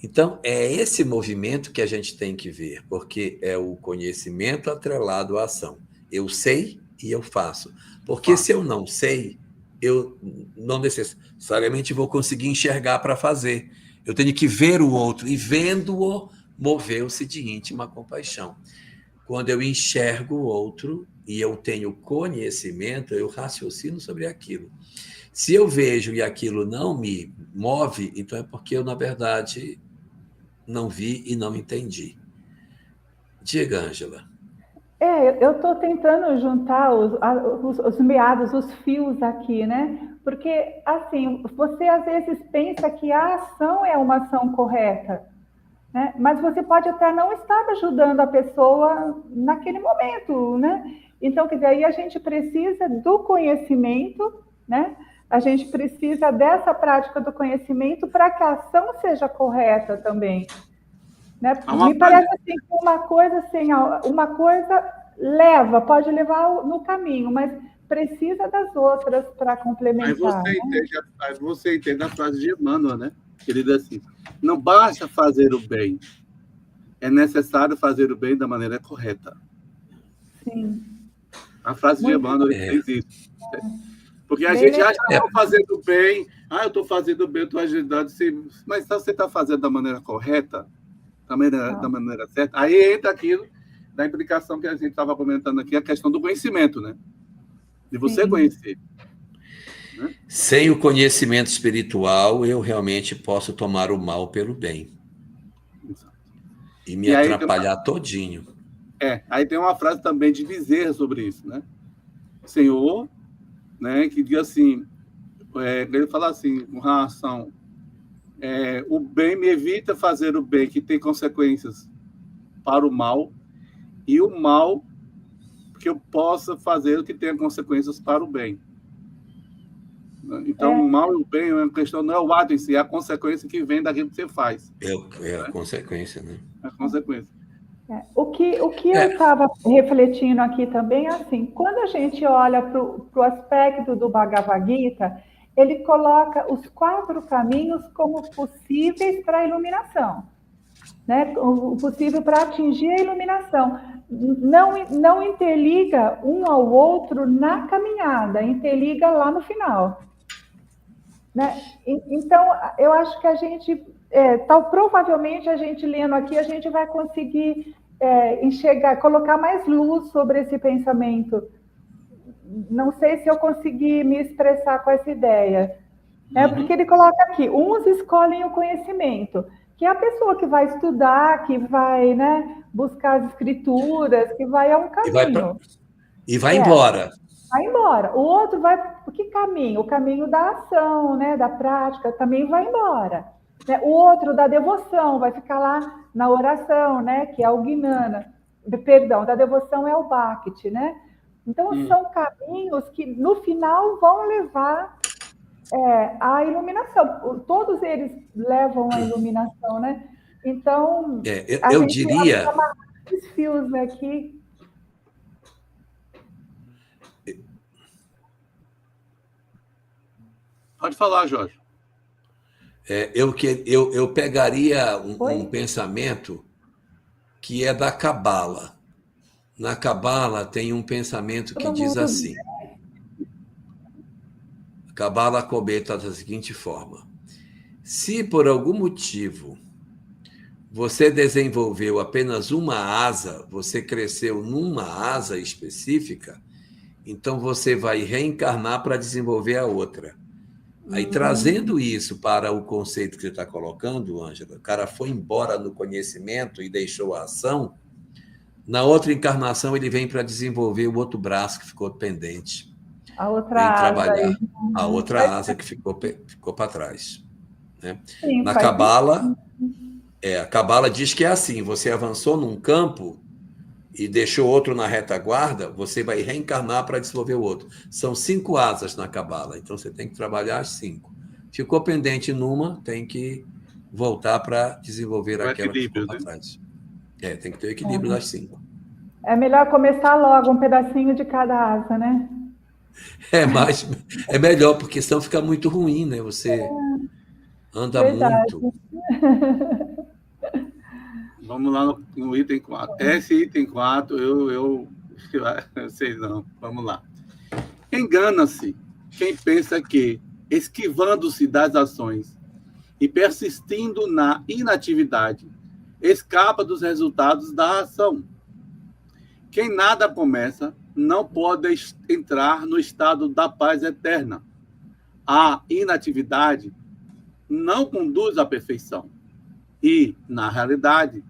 Então, é esse movimento que a gente tem que ver, porque é o conhecimento atrelado à ação. Eu sei e eu faço. Porque se eu não sei, eu não necessariamente vou conseguir enxergar para fazer. Eu tenho que ver o outro, e vendo-o, moveu-se de íntima compaixão. Quando eu enxergo o outro e eu tenho conhecimento, eu raciocino sobre aquilo. Se eu vejo e aquilo não me move, então é porque eu, na verdade, não vi e não entendi. Diga, Ângela. Eu estou tentando juntar os meados, os fios aqui, né? Porque, assim, você às vezes pensa que a ação é uma ação correta, né? Mas você pode até não estar ajudando a pessoa naquele momento, né? Então, quer dizer, aí a gente precisa do conhecimento, né? A gente precisa dessa prática do conhecimento para que a ação seja correta também. Né? Me parece assim que uma coisa pode levar no caminho, mas precisa das outras para complementar. Aí você entende a frase de Emmanuel, né? Ele diz assim: não basta fazer o bem, é necessário fazer o bem da maneira correta. Sim. A frase de Emmanuel diz isso. Porque a gente acha que eu estou fazendo bem, eu estou fazendo bem, eu estou ajudando, mas se você está fazendo da maneira correta, da maneira certa, aí entra aquilo da implicação que a gente estava comentando aqui, a questão do conhecimento, né? De você conhecer. Né? Sem o conhecimento espiritual, eu realmente posso tomar o mal pelo bem. Exato. E me atrapalhar todinho. Aí tem uma frase também de Bezerra sobre isso, né? Senhor, né, que diz assim, ele fala assim, com relação, o bem me evita fazer o bem, que tem consequências para o mal, e o mal que eu possa fazer o que tenha consequências para o bem. Então, o mal e o bem, a questão não é o ato em si, é a consequência que vem daquilo que você faz. A consequência, né? A consequência. O que eu estava refletindo aqui também é assim, quando a gente olha para o aspecto do Bhagavad Gita, ele coloca os 4 caminhos como possíveis para a iluminação, né? O possível para atingir a iluminação. Não interliga um ao outro na caminhada, interliga lá no final. Né? Então, eu acho que a gente, provavelmente a gente lendo aqui, a gente vai conseguir enxergar, colocar mais luz sobre esse pensamento. Não sei se eu consegui me expressar com essa ideia. Porque ele coloca aqui, uns escolhem o conhecimento, que é a pessoa que vai estudar, que vai, né, buscar as escrituras, que vai a um caminho. E vai embora. Vai embora. O outro vai... Por que caminho? O caminho da ação, né? Da prática, também vai embora. Né? O outro da devoção, vai ficar lá na oração, né? Que é o Gnana. Perdão, da devoção é o Bhakti, né? Então, são caminhos que, no final, vão levar à iluminação. Todos eles levam à iluminação, né? Então, eu diria... Esses fios aqui... Pode falar, Jorge. Eu pegaria um pensamento que é da Cabala. Na Cabala tem um pensamento que diz assim. A Cabala comenta da seguinte forma. Se por algum motivo você desenvolveu apenas uma asa, você cresceu numa asa específica, então você vai reencarnar para desenvolver a outra. Aí, trazendo isso para o conceito que você está colocando, Ângela, o cara foi embora no conhecimento e deixou a ação, na outra encarnação ele vem para desenvolver o outro braço que ficou pendente. A outra vem asa. Trabalhar a outra asa que ficou para trás. Né? Sim, Na Cabala, a Cabala diz que é assim, você avançou num campo e deixou outro na retaguarda, você vai reencarnar para desenvolver o outro. São 5 asas na Cabala, então você tem que trabalhar as 5. Ficou pendente numa, tem que voltar para desenvolver aquela que ficou para trás. Tem que ter o equilíbrio das 5. É melhor começar logo um pedacinho de cada asa, né? Mas é melhor, porque senão fica muito ruim, né? Você anda muito. Vamos lá no item 4. Esse item 4, eu sei não. Vamos lá. Engana-se quem pensa que, esquivando-se das ações e persistindo na inatividade, escapa dos resultados da ação. Quem nada começa não pode entrar no estado da paz eterna. A inatividade não conduz à perfeição. E, na realidade,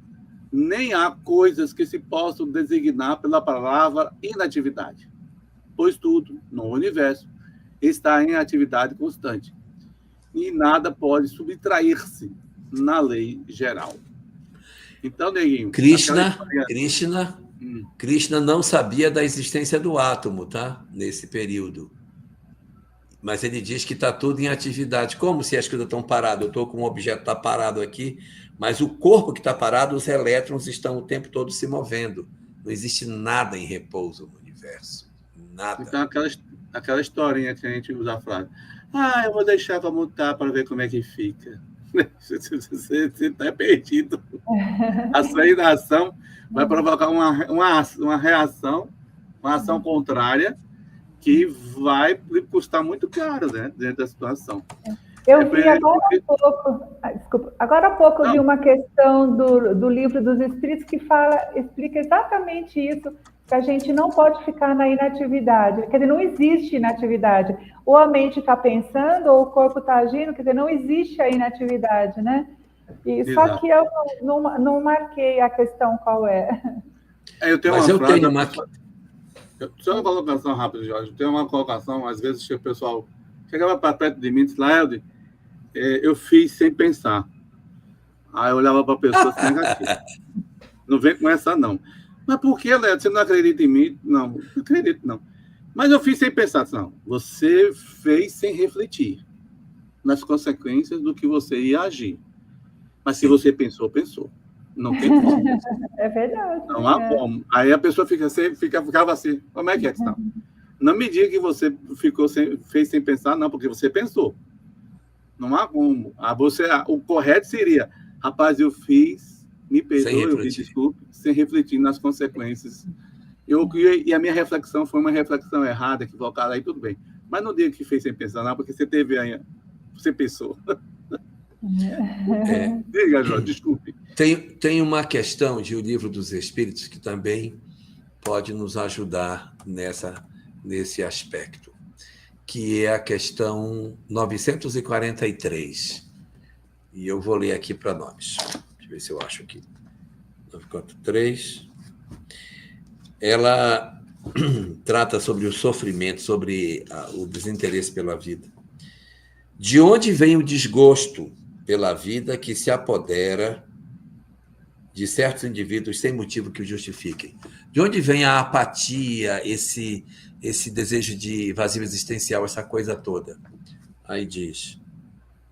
nem há coisas que se possam designar pela palavra inatividade, pois tudo, no universo, está em atividade constante. E nada pode subtrair-se na lei geral. Então, neguinho... Krishna não sabia da existência do átomo, tá? Nesse período. Mas ele diz que está tudo em atividade. Como se as coisas estão paradas? Eu estou com um objeto que está parado aqui, mas o corpo que está parado, os elétrons estão o tempo todo se movendo. Não existe nada em repouso no universo. Nada. Então, aquela historinha que a gente usa a frase. Eu vou deixar para montar para ver como é que fica. Você está perdido. A sua inação vai provocar uma reação, uma ação contrária, que vai custar muito caro, né, dentro da situação. Eu vi agora há pouco vi uma questão do Livro dos Espíritos que explica exatamente isso, que a gente não pode ficar na inatividade. Quer dizer, não existe inatividade. Ou a mente está pensando, ou o corpo está agindo, quer dizer, não existe a inatividade, né? Só que eu não marquei a questão qual é. Eu tenho só uma colocação rápida, Jorge. Tem uma colocação, às vezes o pessoal chegava para perto de mim e disse, Laelde, eu fiz sem pensar. Aí eu olhava para a pessoa assim, negativo. Não vem com essa, não. Mas por que, Laelde? Você não acredita em mim? Não acredito, não. Mas eu fiz sem pensar. Não, você fez sem refletir nas consequências do que você ia agir. Mas se você pensou, pensou. Não tem como. É verdade. Não há como. Aí a pessoa ficava assim, como é que está? Não me diga que você fez sem pensar, não, porque você pensou. Não há como. O correto seria, rapaz, eu fiz, me perdoe, eu me desculpe, sem refletir nas consequências. E a minha reflexão foi uma reflexão errada, equivocada, aí tudo bem. Mas não diga que fez sem pensar, não, porque você pensou. Diga, Jorge, desculpe. Tem uma questão de O Livro dos Espíritos que também pode nos ajudar nesse aspecto, que é a questão 943. E eu vou ler aqui para nós. Deixa eu ver se eu acho aqui. 943. Ela trata sobre o sofrimento, sobre o desinteresse pela vida. De onde vem o desgosto pela vida que se apodera de certos indivíduos sem motivo que o justifiquem? De onde vem a apatia, esse desejo de vazio existencial, essa coisa toda? Aí diz,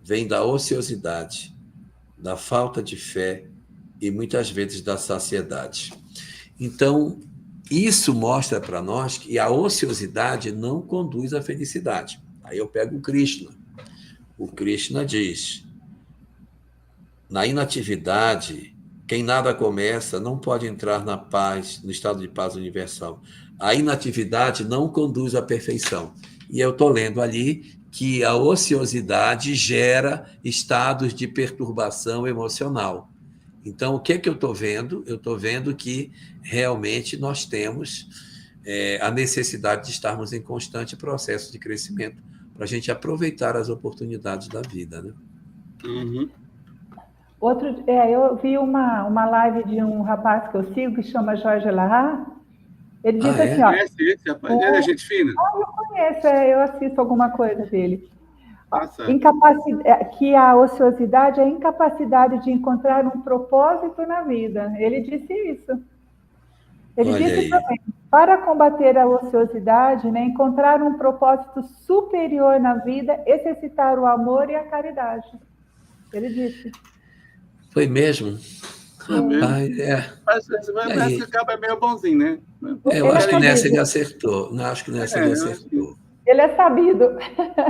vem da ociosidade, da falta de fé e muitas vezes da saciedade. Então, isso mostra para nós que a ociosidade não conduz à felicidade. Aí eu pego o Krishna. O Krishna diz, na inatividade, quem nada começa não pode entrar na paz, no estado de paz universal. A inatividade não conduz à perfeição. E eu estou lendo ali que a ociosidade gera estados de perturbação emocional. Então, o que é que eu estou vendo? Eu estou vendo que realmente nós temos a necessidade de estarmos em constante processo de crescimento para a gente aproveitar as oportunidades da vida, né? Uhum. Eu vi uma live de um rapaz que eu sigo, que chama Jorge Lahar. Ele disse assim, ó... Conhece esse rapaz? Ele é gente fina? Eu conheço, eu assisto alguma coisa dele. Que a ociosidade é a incapacidade de encontrar um propósito na vida. Ele disse isso. Ele disse também, para combater a ociosidade, né, encontrar um propósito superior na vida, exercitar o amor e a caridade. Ele disse. Foi mesmo? Rapaz, Parece que o cabo é meio bonzinho, né? Eu acho que nessa ele acertou. Não, acho que nessa ele acertou. Ele é sabido.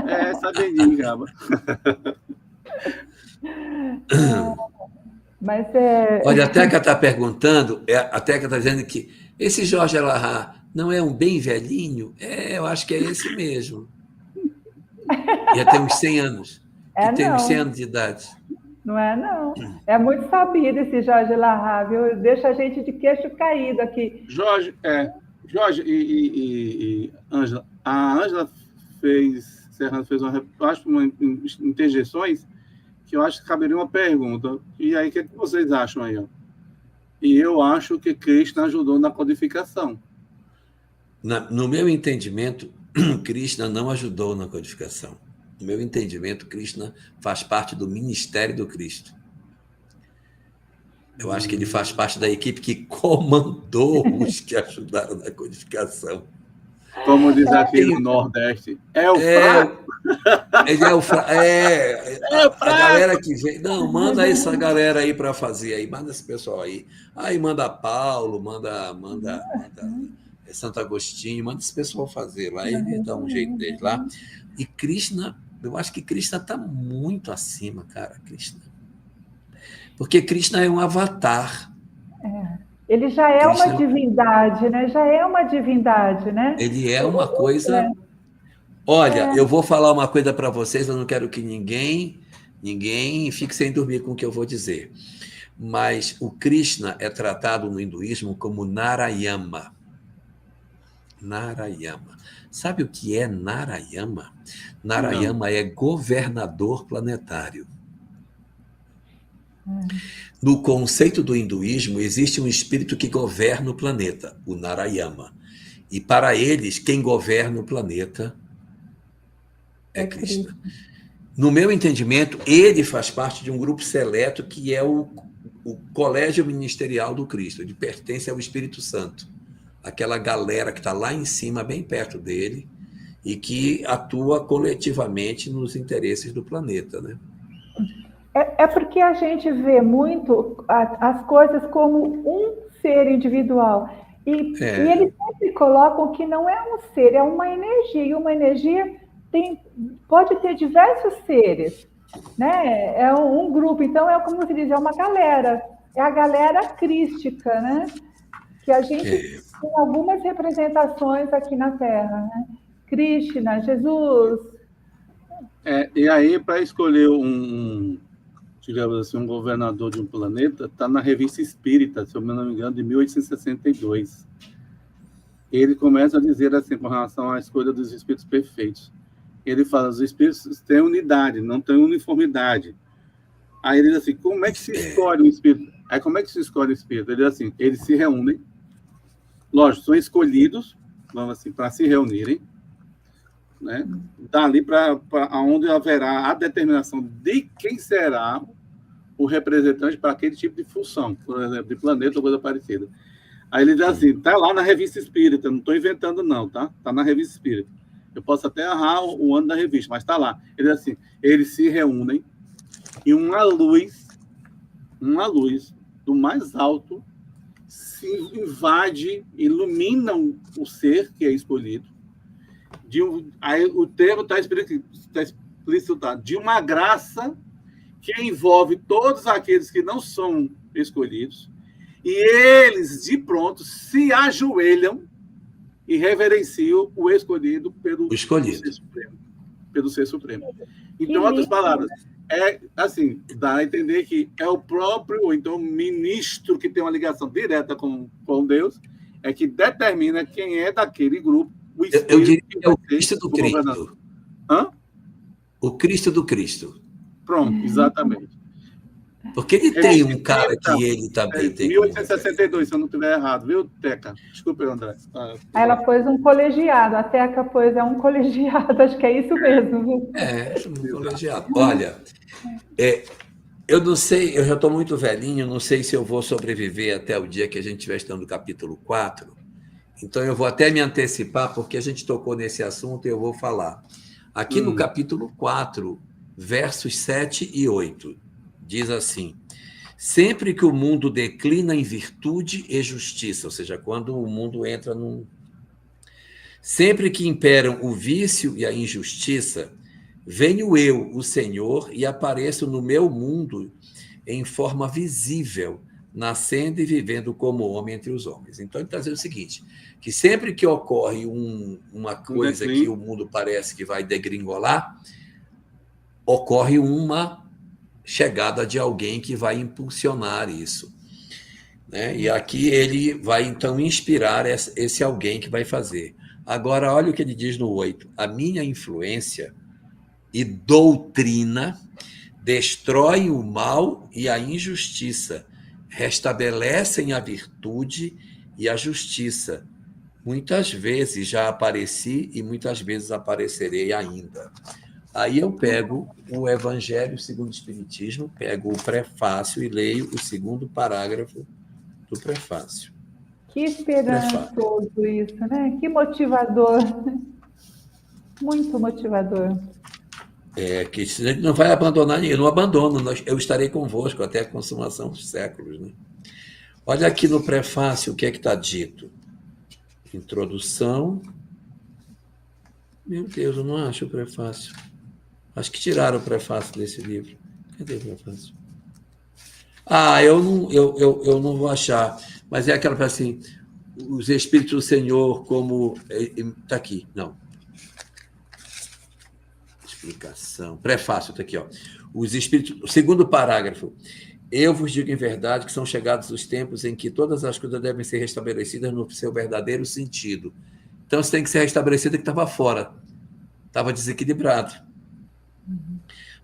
É, sabidinho, cabo. Mas Olha, a Teca está perguntando, a Teca está dizendo que esse Jorge Lahar não é um bem velhinho? Eu acho que é esse mesmo. Já tem uns 100 anos. Tem uns 100 anos de idade. Não é, não. É muito sabido esse Jorge Lahar, viu? Deixa a gente de queixo caído aqui. Jorge e Ângela. A Ângela Serrano fez uma interjeições que eu acho que caberia uma pergunta. E aí, o que vocês acham aí? Ó? E eu acho que Krishna ajudou na codificação. No meu entendimento, Krishna não ajudou na codificação. No meu entendimento, Krishna faz parte do ministério do Cristo. Eu acho que ele faz parte da equipe que comandou os que ajudaram na codificação. Como diz aqui no Nordeste, é o fraco. Ele é o fraco. A galera que vem. Não, manda essa galera aí para fazer aí, manda esse pessoal aí. Aí manda Paulo, manda Santo Agostinho, manda esse pessoal fazer lá, ele dá um jeito dele lá. E Krishna, eu acho que Krishna está muito acima, cara, Krishna. Porque Krishna é um avatar. Ele já é uma divindade, né? Já é uma divindade, né? Ele é uma coisa... Olha, eu vou falar uma coisa para vocês, eu não quero que ninguém fique sem dormir com o que eu vou dizer. Mas o Krishna é tratado no hinduísmo como Narayama. Narayama. Sabe o que é Narayama? Narayama é governador planetário. No conceito do hinduísmo, existe um espírito que governa o planeta, o Narayama. E para eles, quem governa o planeta é Krishna. No meu entendimento, ele faz parte de um grupo seleto que é o colégio ministerial do Cristo. Ele pertence ao Espírito Santo. Aquela galera que está lá em cima, bem perto dele, e que atua coletivamente nos interesses do planeta, né? É porque a gente vê muito as coisas como um ser individual. E eles sempre colocam que não é um ser, é uma energia. E uma energia pode ter diversos seres, né? É um grupo. Então, como se diz, é uma galera. É a galera crística, né? Que a gente tem algumas representações aqui na Terra, né? Krishna, Jesus. E aí, para escolher digamos assim, um governador de um planeta, está na Revista Espírita, se eu não me engano, de 1862. Ele começa a dizer assim, com relação à escolha dos espíritos perfeitos. Ele fala, os espíritos têm unidade, não têm uniformidade. Aí ele diz assim, como é que se escolhe um espírito? Aí como é que se escolhe o espírito? Ele diz assim, eles se reúnem, lógico, são escolhidos, vamos assim, para se reunirem, né? Dali para onde haverá a determinação de quem será o representante para aquele tipo de função, por exemplo, de planeta ou coisa parecida. Aí ele diz assim, está lá na Revista Espírita, não estou inventando não, tá? Está na Revista Espírita. Eu posso até errar o ano da revista, mas está lá. Ele diz assim, eles se reúnem e uma luz do mais alto se invade, ilumina o ser que é escolhido. Aí o termo está explicitado, de uma graça que envolve todos aqueles que não são escolhidos, e eles, de pronto, se ajoelham e reverenciam o escolhido pelo escolhido. Supremo. pelo Ser Supremo. Então, em outras palavras, dá a entender que é o próprio, ou então, ministro que tem uma ligação direta com Deus, é que determina quem é daquele grupo. Eu diria que é o Cristo do Cristo. Hã? O Cristo do Cristo. Pronto, exatamente. Porque ele tem um cara que ele também tem. 1862, se eu não estiver errado, viu, Teca? Desculpa, André. Ela pôs um colegiado, a Teca pôs um colegiado, acho que é isso mesmo. Viu? Um colegiado. Olha, eu não sei, eu já estou muito velhinho, não sei se eu vou sobreviver até o dia que a gente estiver estudando o capítulo 4, então eu vou até me antecipar, porque a gente tocou nesse assunto e eu vou falar. Aqui no capítulo 4, versos 7 e 8, diz assim: sempre que o mundo declina em virtude e justiça, ou seja, quando o mundo entra num... Sempre que imperam o vício e a injustiça, venho eu, o Senhor, e apareço no meu mundo em forma visível, nascendo e vivendo como homem entre os homens. Então, ele está dizendo o seguinte, que sempre que ocorre uma coisa que o mundo parece que vai degringolar, ocorre uma chegada de alguém que vai impulsionar isso. Né? E aqui ele vai, então, inspirar esse alguém que vai fazer. Agora, olha o que ele diz no 8. A minha influência e doutrina destrói o mal e a injustiça, restabelecem a virtude e a justiça. Muitas vezes já apareci e muitas vezes aparecerei ainda. Aí eu pego o Evangelho segundo o Espiritismo, pego o prefácio e leio o segundo parágrafo do prefácio. Que esperançoso isso, né? Que motivador. Muito motivador. Que a gente não vai abandonar ninguém, eu não abandono, eu estarei convosco até a consumação dos séculos. Né? Olha aqui no prefácio o que é que está dito. Introdução. Meu Deus, eu não acho o prefácio. Acho que tiraram o prefácio desse livro. Cadê o prefácio? Eu não vou achar. Mas é aquela assim, os Espíritos do Senhor como... Está aqui, não. Explicação. Prefácio, está aqui, ó. Os Espíritos... O segundo parágrafo. Eu vos digo em verdade que são chegados os tempos em que todas as coisas devem ser restabelecidas no seu verdadeiro sentido. Então, isso tem que ser restabelecido que estava fora. Estava desequilibrado.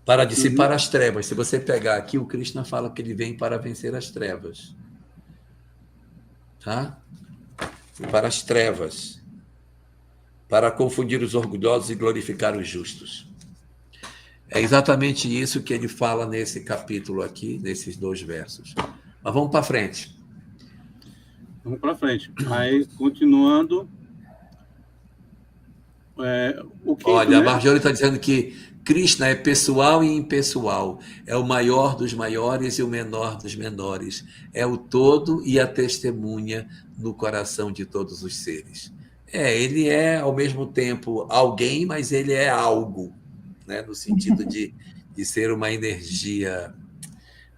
Para dissipar as trevas. Se você pegar aqui, o Krishna fala que ele vem para vencer as trevas. Tá? Para as trevas. Para confundir os orgulhosos e glorificar os justos. É exatamente isso que ele fala nesse capítulo aqui, nesses 2 versos. Mas vamos para frente. Vamos para frente. Aí, continuando... Olha, a Marjorie está dizendo que Krishna é pessoal e impessoal. É o maior dos maiores e o menor dos menores. É o todo e a testemunha no coração de todos os seres. Ele é, ao mesmo tempo, alguém, mas ele é algo. Né, no sentido de ser uma energia...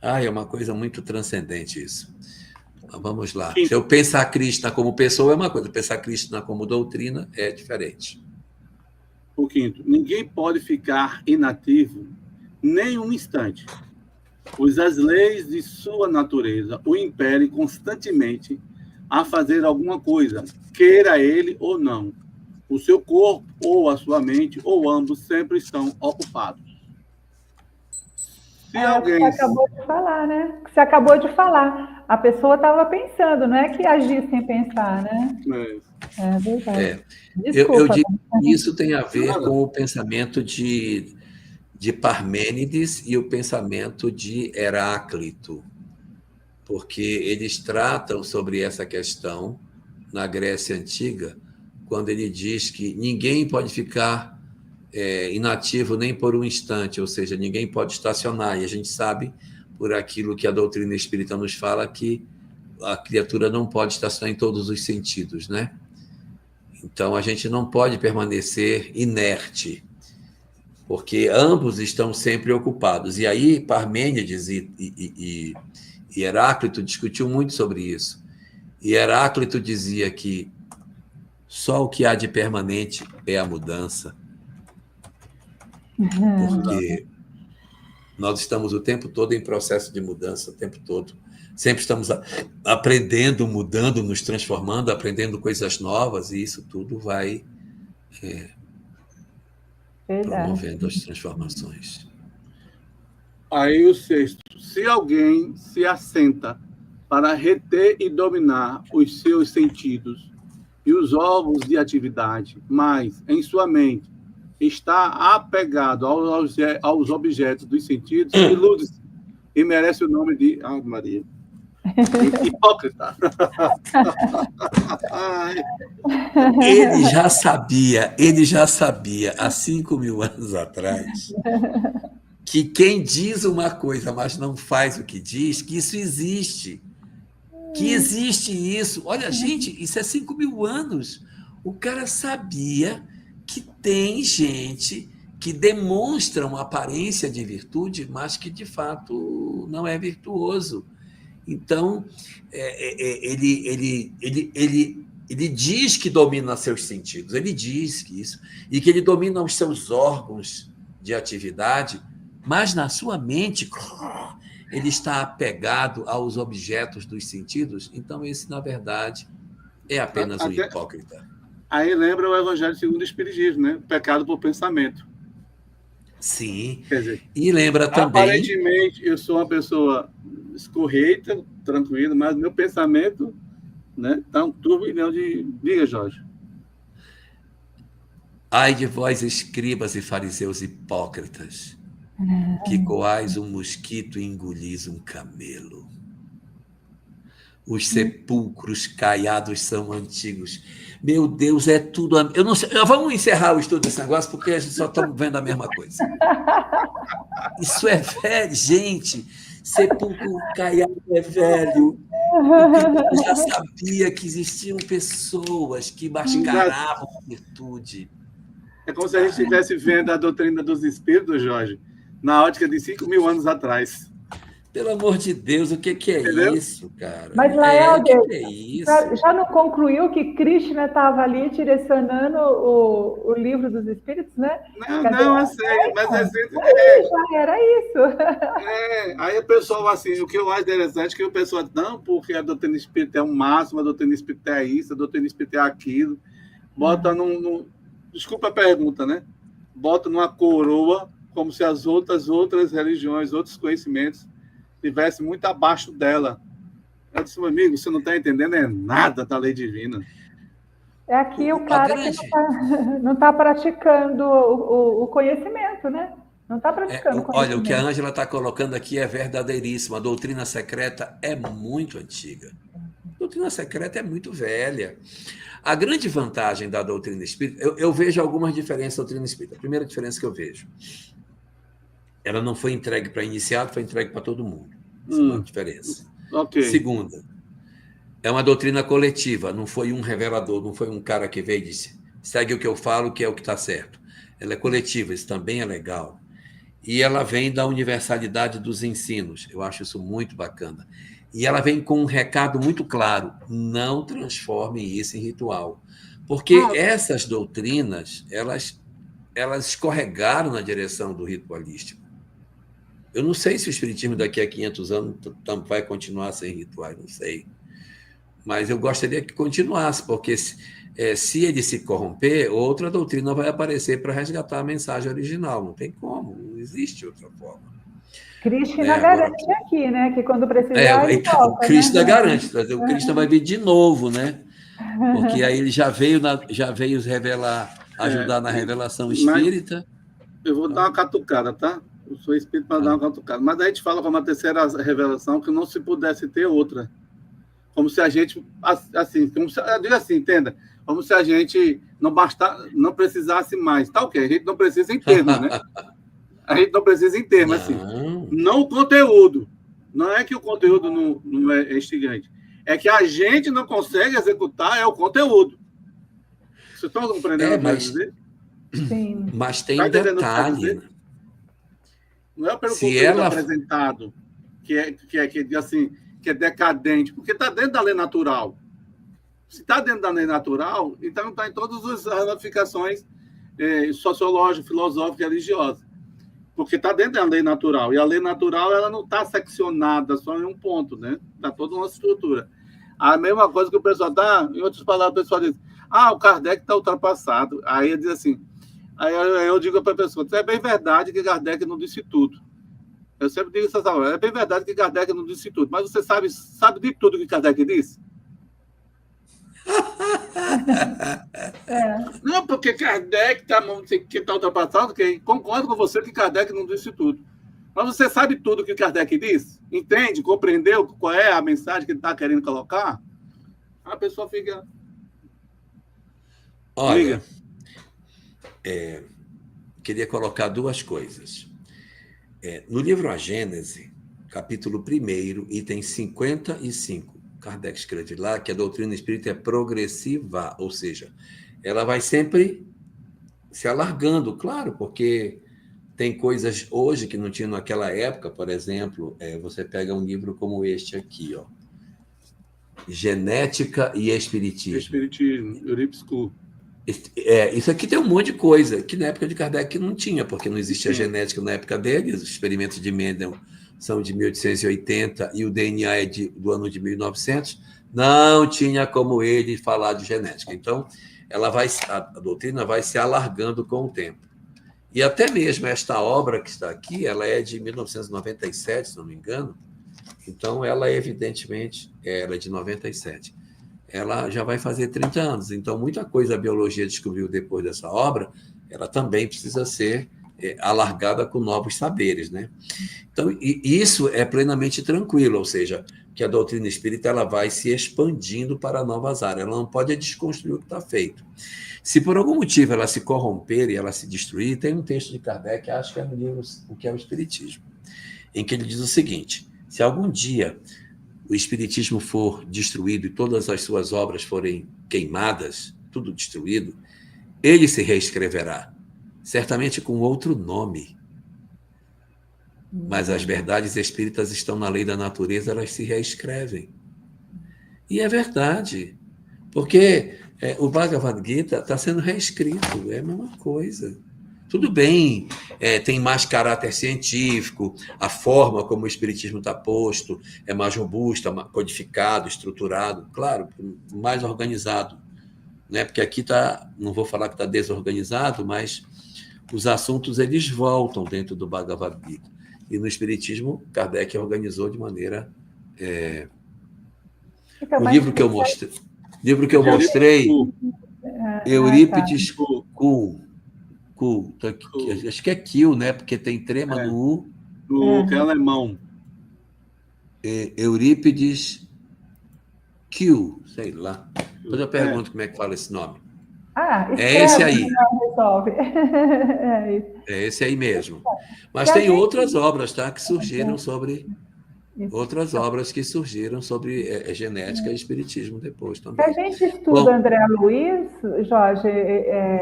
é uma coisa muito transcendente isso. Mas vamos lá. Se eu pensar Krishna como pessoa é uma coisa, pensar Krishna como doutrina é diferente. O quinto, ninguém pode ficar inativo nem um instante, pois as leis de sua natureza o impelem constantemente a fazer alguma coisa, queira ele ou não. O seu corpo, ou a sua mente, ou ambos, sempre estão ocupados. Se alguém... Você acabou de falar, né? Você acabou de falar. A pessoa estava pensando, não é que agir sem pensar, né? É verdade. Desculpa, eu digo que isso tem a ver com o pensamento de Parmênides e o pensamento de Heráclito, porque eles tratam sobre essa questão na Grécia Antiga, quando ele diz que ninguém pode ficar inativo nem por um instante, ou seja, ninguém pode estacionar. E a gente sabe, por aquilo que a doutrina espírita nos fala, que a criatura não pode estacionar em todos os sentidos, né? Então, a gente não pode permanecer inerte, porque ambos estão sempre ocupados. E aí, Parmênides e Heráclito discutiam muito sobre isso. E Heráclito dizia que só o que há de permanente é a mudança. Porque nós estamos o tempo todo em processo de mudança, o tempo todo. Sempre estamos aprendendo, mudando, nos transformando, aprendendo coisas novas, e isso tudo vai promovendo as transformações. Aí o sexto, se alguém se assenta para reter e dominar os seus sentidos e os órgãos de atividade, mas em sua mente está apegado aos objetos dos sentidos, ilude-se e merece o nome de Maria. Hipócrita. Ele já sabia há 5.000 anos atrás que quem diz uma coisa, mas não faz o que diz, que isso existe. Que existe isso. Olha, gente, isso é 5.000 anos. O cara sabia que tem gente que demonstra uma aparência de virtude, mas que, de fato, não é virtuoso. Então, ele diz que domina seus sentidos, ele diz que isso, e que ele domina os seus órgãos de atividade, mas na sua mente ele está apegado aos objetos dos sentidos. Então, esse, na verdade, é apenas um hipócrita. Aí lembra o Evangelho segundo o Espiritismo, né? Pecado por pensamento. Sim. Quer dizer, e lembra também... Aparentemente, eu sou uma pessoa escorreita, tranquila, mas meu pensamento, né, está um turbilhão de... Diga, Jorge. Ai de vós, escribas e fariseus hipócritas, que coais um mosquito e engolis um camelo. Os sepulcros caiados são antigos. Meu Deus, é tudo... Eu não sei. Vamos encerrar o estudo desse negócio, porque a gente só está vendo a mesma coisa. Isso é velho, gente. Sepulcro caiado é velho. Eu já sabia que existiam pessoas que mascaravam a virtude. É como se a gente estivesse vendo a doutrina dos espíritos, Jorge, na ótica de 5.000 anos atrás. Pelo amor de Deus, o que é Entendeu? isso, cara? Mas, Lael, o que é isso? Já não concluiu que Krishna estava ali direcionando o livro dos espíritos, né? Não, eu sei, mas já era isso. Aí o pessoal, assim, o que eu acho interessante é que o pessoal, não, porque a doutrina espírita é o máximo, a doutrina espírita é isso, a doutrina espírita é aquilo, bota desculpa a pergunta, né? Bota numa coroa, como se as outras religiões, outros conhecimentos, estivessem muito abaixo dela. Eu disse, meu amigo, você não está entendendo nada da lei divina. É aqui o cara que não está praticando o conhecimento, né? Não está praticando o conhecimento. Olha, o que a Ângela está colocando aqui é verdadeiríssimo. A doutrina secreta é muito antiga. A doutrina secreta é muito velha. A grande vantagem da doutrina espírita... Eu vejo algumas diferenças da doutrina espírita. A primeira diferença que eu vejo... Ela não foi entregue para iniciado, foi entregue para todo mundo. Essa é uma diferença. Okay. Segunda, é uma doutrina coletiva, não foi um revelador, não foi um cara que veio e disse, segue o que eu falo, que é o que está certo. Ela é coletiva, isso também é legal. E ela vem da universalidade dos ensinos, eu acho isso muito bacana. E ela vem com um recado muito claro, não transformem isso em ritual. Porque essas doutrinas, elas escorregaram na direção do ritualístico. Eu não sei se o espiritismo daqui a 500 anos vai continuar sem rituais, não sei. Mas eu gostaria que continuasse, porque se ele se corromper, outra doutrina vai aparecer para resgatar a mensagem original. Não tem como, não existe outra forma. Krishna garante aqui, né? Que quando precisar, ele volta, o Krishna, né? Garante. O Krishna vai vir de novo, né? Porque aí ele já veio revelar, ajudar na revelação espírita. Eu vou dar uma catucada, tá? Eu sou espírito para dar uma catucada. Mas daí a gente fala como a terceira revelação que não se pudesse ter outra. Como se a gente, assim, eu digo assim, entenda, como se a gente não precisasse mais. Tá ok, a gente não precisa em termos, né? A gente não precisa em termos, assim. Não o conteúdo. Não é que o conteúdo não é instigante. É que a gente não consegue executar o conteúdo. Vocês estão compreendendo o que eu quero dizer? Sim. Mas tem um detalhe. Não é pelo conteúdo apresentado, que é decadente, porque está dentro da lei natural. Se está dentro da lei natural, então está em todas as ramificações sociológicas, filosóficas e religiosas. Porque está dentro da lei natural. E a lei natural ela não está seccionada só em um ponto, né? Está toda uma estrutura. A mesma coisa que o pessoal está... Em outras palavras, o pessoal diz, o Kardec está ultrapassado. Aí ele diz assim... Aí eu digo para a pessoa, é bem verdade que Kardec não disse tudo. Eu sempre digo essas palavras, é bem verdade que Kardec não disse tudo. Mas você sabe de tudo que Kardec disse? Não, porque Kardec está ultrapassado, que concordo com você que Kardec não disse tudo. Mas você sabe tudo que Kardec disse? Entende? Compreendeu qual é a mensagem que ele está querendo colocar? A pessoa fica... Olha, queria colocar duas coisas. No livro A Gênese, capítulo 1, item 55, Kardec escreve lá que a doutrina espírita é progressiva, ou seja, ela vai sempre se alargando, claro, porque tem coisas hoje que não tinha naquela época, por exemplo, você pega um livro como este aqui, ó, Genética e Espiritismo. Espiritismo, Euripides School. Isso aqui tem um monte de coisa que na época de Kardec não tinha, porque não existia genética na época dele, os experimentos de Mendel são de 1880 e o DNA é do ano de 1900, não tinha como ele falar de genética. Então, a doutrina vai se alargando com o tempo. E até mesmo esta obra que está aqui, ela é de 1997, se não me engano, então ela, evidentemente, ela é de 97. Ela já vai fazer 30 anos, então muita coisa a biologia descobriu depois dessa obra, ela também precisa ser alargada com novos saberes, né? Então, isso é plenamente tranquilo, ou seja, que a doutrina espírita ela vai se expandindo para novas áreas, ela não pode desconstruir o que está feito. Se por algum motivo ela se corromper e ela se destruir, tem um texto de Kardec, acho que é no livro O que é o Espiritismo, em que ele diz o seguinte, se algum dia o Espiritismo for destruído e todas as suas obras forem queimadas, tudo destruído, ele se reescreverá, certamente com outro nome. Mas as verdades espíritas estão na lei da natureza, elas se reescrevem. E é verdade, porque o Bhagavad Gita está sendo reescrito, é a mesma coisa. Tudo bem, tem mais caráter científico, a forma como o espiritismo está posto é mais robusta, codificado, estruturado, claro, mais organizado. Né? Porque aqui não vou falar que está desorganizado, mas os assuntos eles voltam dentro do Bhagavad Gita. E no espiritismo, Kardec organizou de maneira... Então, o livro que eu mostrei, Eurípides School. Tá aqui, acho que é Kiel, né? Porque tem trema no U. Que é alemão. Eurípides Kiel, sei lá. Depois eu pergunto como é que fala esse nome. É esse aí. Resolve. É esse aí mesmo. Mas tem outras obras, tá? Que surgiram sobre... Outras obras que surgiram sobre genética e espiritismo depois também. Se a gente estuda André Luiz, Jorge,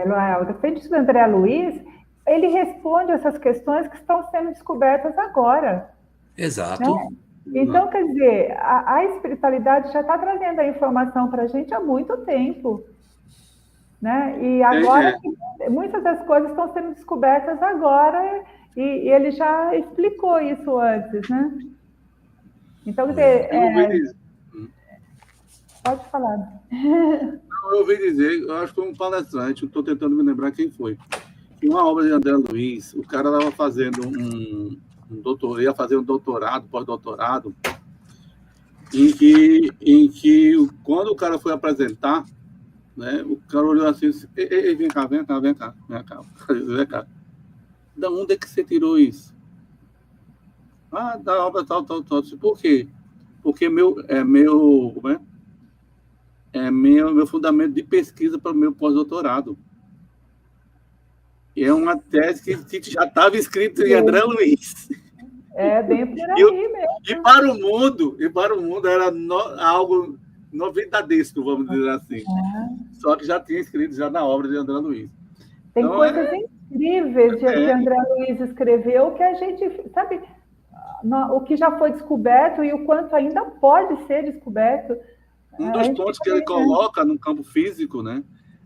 Loelda, se a gente estuda André Luiz, ele responde essas questões que estão sendo descobertas agora. Exato. Né? Então, quer dizer, a espiritualidade já está trazendo a informação para a gente há muito tempo. Né? E agora, muitas das coisas estão sendo descobertas agora, e ele já explicou isso antes, né? Então, quer dizer, pode falar. Eu ouvi dizer, eu acho que foi um palestrante, estou tentando me lembrar quem foi. Em uma obra de André Luiz, o cara estava fazendo ia fazer um doutorado, pós-doutorado, em que quando o cara foi apresentar, né, o cara olhou assim, vem cá. Da onde é que você tirou isso? Da obra tal. Por quê? Porque meu fundamento de pesquisa para o meu pós-doutorado. É uma tese que já estava escrita em André Luiz. Bem por aí mesmo. E para o mundo era algo novidadesco, vamos dizer assim. Só que já tinha escrito já na obra de André Luiz. Tem então, coisas incríveis que André Luiz escreveu que a gente, sabe, o que já foi descoberto e o quanto ainda pode ser descoberto. Um dos pontos que ele coloca no campo físico, né,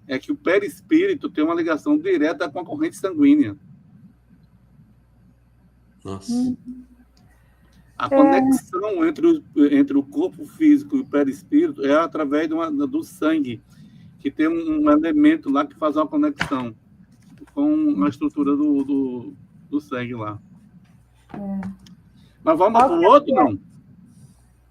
é que o perispírito tem uma ligação direta com a corrente sanguínea. Nossa. A conexão entre o corpo físico e o perispírito é através do sangue, que tem um elemento lá que faz uma conexão com a estrutura do sangue lá. Mas vamos para o outro, não?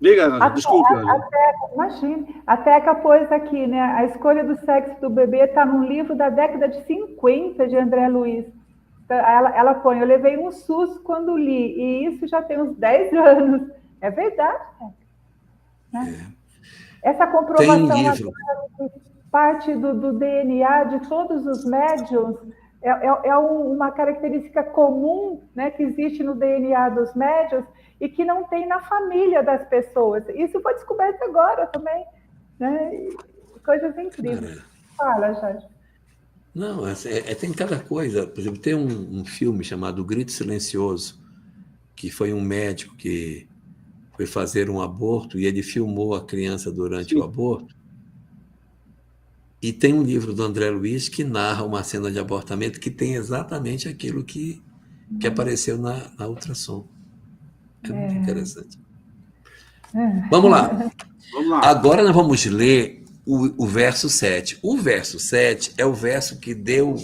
Diga, Ângela, desculpe, Ângela. Imagine. A Teca pôs aqui, né? A escolha do sexo do bebê está num livro da década de 50, de André Luiz. Ela põe, eu levei um susto quando li, e isso já tem uns 10 anos. É verdade, né? Essa comprovação agora, parte do DNA de todos os médiums, é uma característica comum, né, que existe no DNA dos médiums e que não tem na família das pessoas. Isso foi descoberto agora também, né? Coisas incríveis. Fala, Jorge. Não, tem cada coisa. Por exemplo, tem um filme chamado Grito Silencioso, que foi um médico que foi fazer um aborto e ele filmou a criança durante o aborto. E tem um livro do André Luiz que narra uma cena de abortamento que tem exatamente aquilo que apareceu na ultrassom. É muito interessante. Vamos lá. Agora nós vamos ler o verso 7. O verso 7 é o verso que deu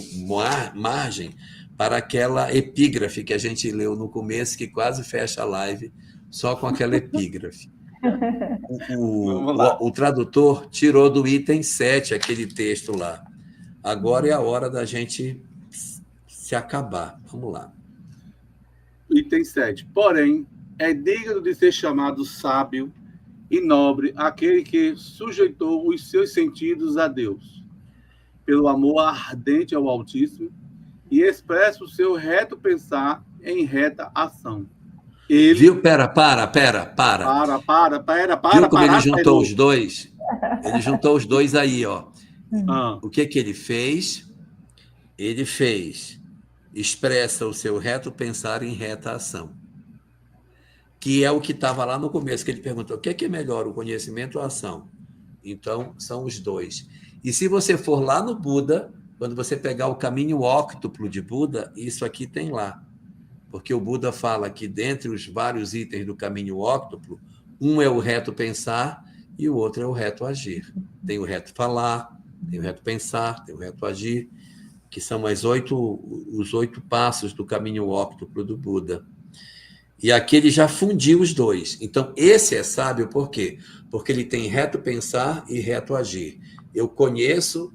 margem para aquela epígrafe que a gente leu no começo, que quase fecha a live só com aquela epígrafe. O tradutor tirou do item 7 aquele texto lá. Agora é a hora da gente se acabar. Vamos lá. Item 7. Porém, é digno de ser chamado sábio e nobre aquele que sujeitou os seus sentidos a Deus, pelo amor ardente ao Altíssimo, e expressa o seu reto pensar em reta ação. Ele... Viu? Para. Viu como ele juntou os dois? Ele juntou os dois aí, ó. O que ele fez? Ele fez, expressa o seu reto pensar em reta ação. Que é o que estava lá no começo, que ele perguntou, o que é melhor, o conhecimento ou a ação? Então, são os dois. E se você for lá no Buda, quando você pegar o caminho óctuplo de Buda, isso aqui tem lá. Porque o Buda fala que, dentre os vários itens do caminho óctuplo, um é o reto pensar e o outro é o reto agir. Tem o reto falar, tem o reto pensar, tem o reto agir, que são os 8 passos do caminho óctuplo do Buda. E aqui ele já fundiu os dois. Então, esse é sábio por quê? Porque ele tem reto pensar e reto agir. Eu conheço,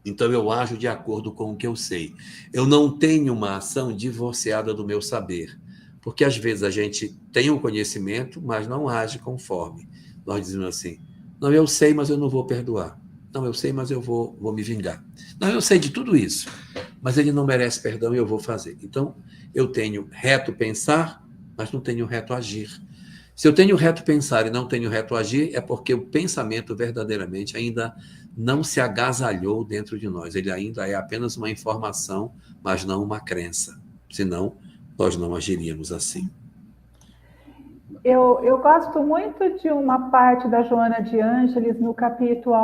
então eu ajo de acordo com o que eu sei. Eu não tenho uma ação divorciada do meu saber. Porque, às vezes, a gente tem um conhecimento, mas não age conforme. Nós dizemos assim, não, eu sei, mas eu não vou perdoar. Não, eu sei, mas eu vou me vingar. Não, eu sei de tudo isso, mas ele não merece perdão e eu vou fazer. Então, eu tenho reto pensar, mas não tenho reto agir. Se eu tenho reto pensar e não tenho reto agir, é porque o pensamento verdadeiramente ainda não se agasalhou dentro de nós. Ele ainda é apenas uma informação, mas não uma crença. Senão, nós não agiríamos assim. Eu gosto muito de uma parte da Joana de Ângeles no capítulo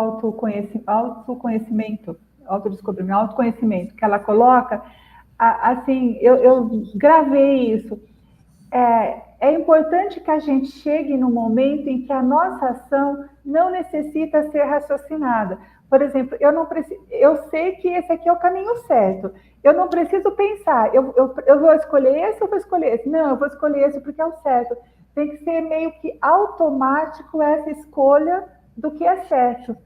autoconhecimento, que ela coloca, assim, eu gravei isso. É importante que a gente chegue no momento em que a nossa ação não necessita ser raciocinada. Por exemplo, eu sei que esse aqui é o caminho certo. Eu não preciso pensar, eu vou escolher esse ou vou escolher esse? Não, eu vou escolher esse porque é o certo. Tem que ser meio que automático essa escolha do que é certo.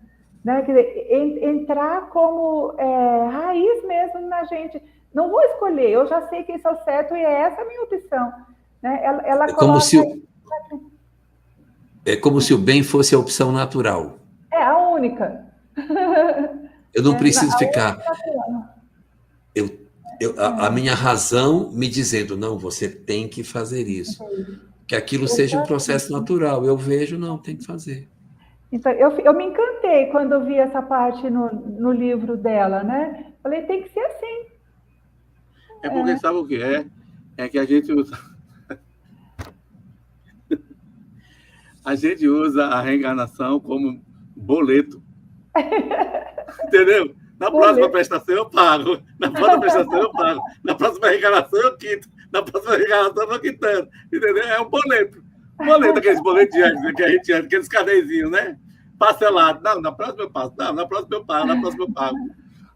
Né? Quer dizer, entrar como raiz mesmo na gente. Não vou escolher, eu já sei que isso é o certo e essa é a minha opção. Né? Ela é como se o bem fosse a opção natural. É a única. Eu não preciso ficar... A minha razão me dizendo, não, você tem que fazer isso. Que aquilo seja um processo natural. Eu vejo, não, tem que fazer. Então, eu me encantei quando eu vi essa parte no livro dela, né? Falei, tem que ser assim. É porque sabe o que é? É que a gente usa... a gente usa a reencarnação como boleto. Entendeu? Na próxima prestação eu pago. Na próxima prestação eu pago. Na próxima reencarnação eu quito. Na próxima reencarnação eu vou quitando. Entendeu? É um boleto. Boleto, aqueles boletinhos que a gente anda, aqueles caderninhos, né? Parcelado. Não, na próxima eu passo. Não, na próxima eu pago, na próxima eu pago.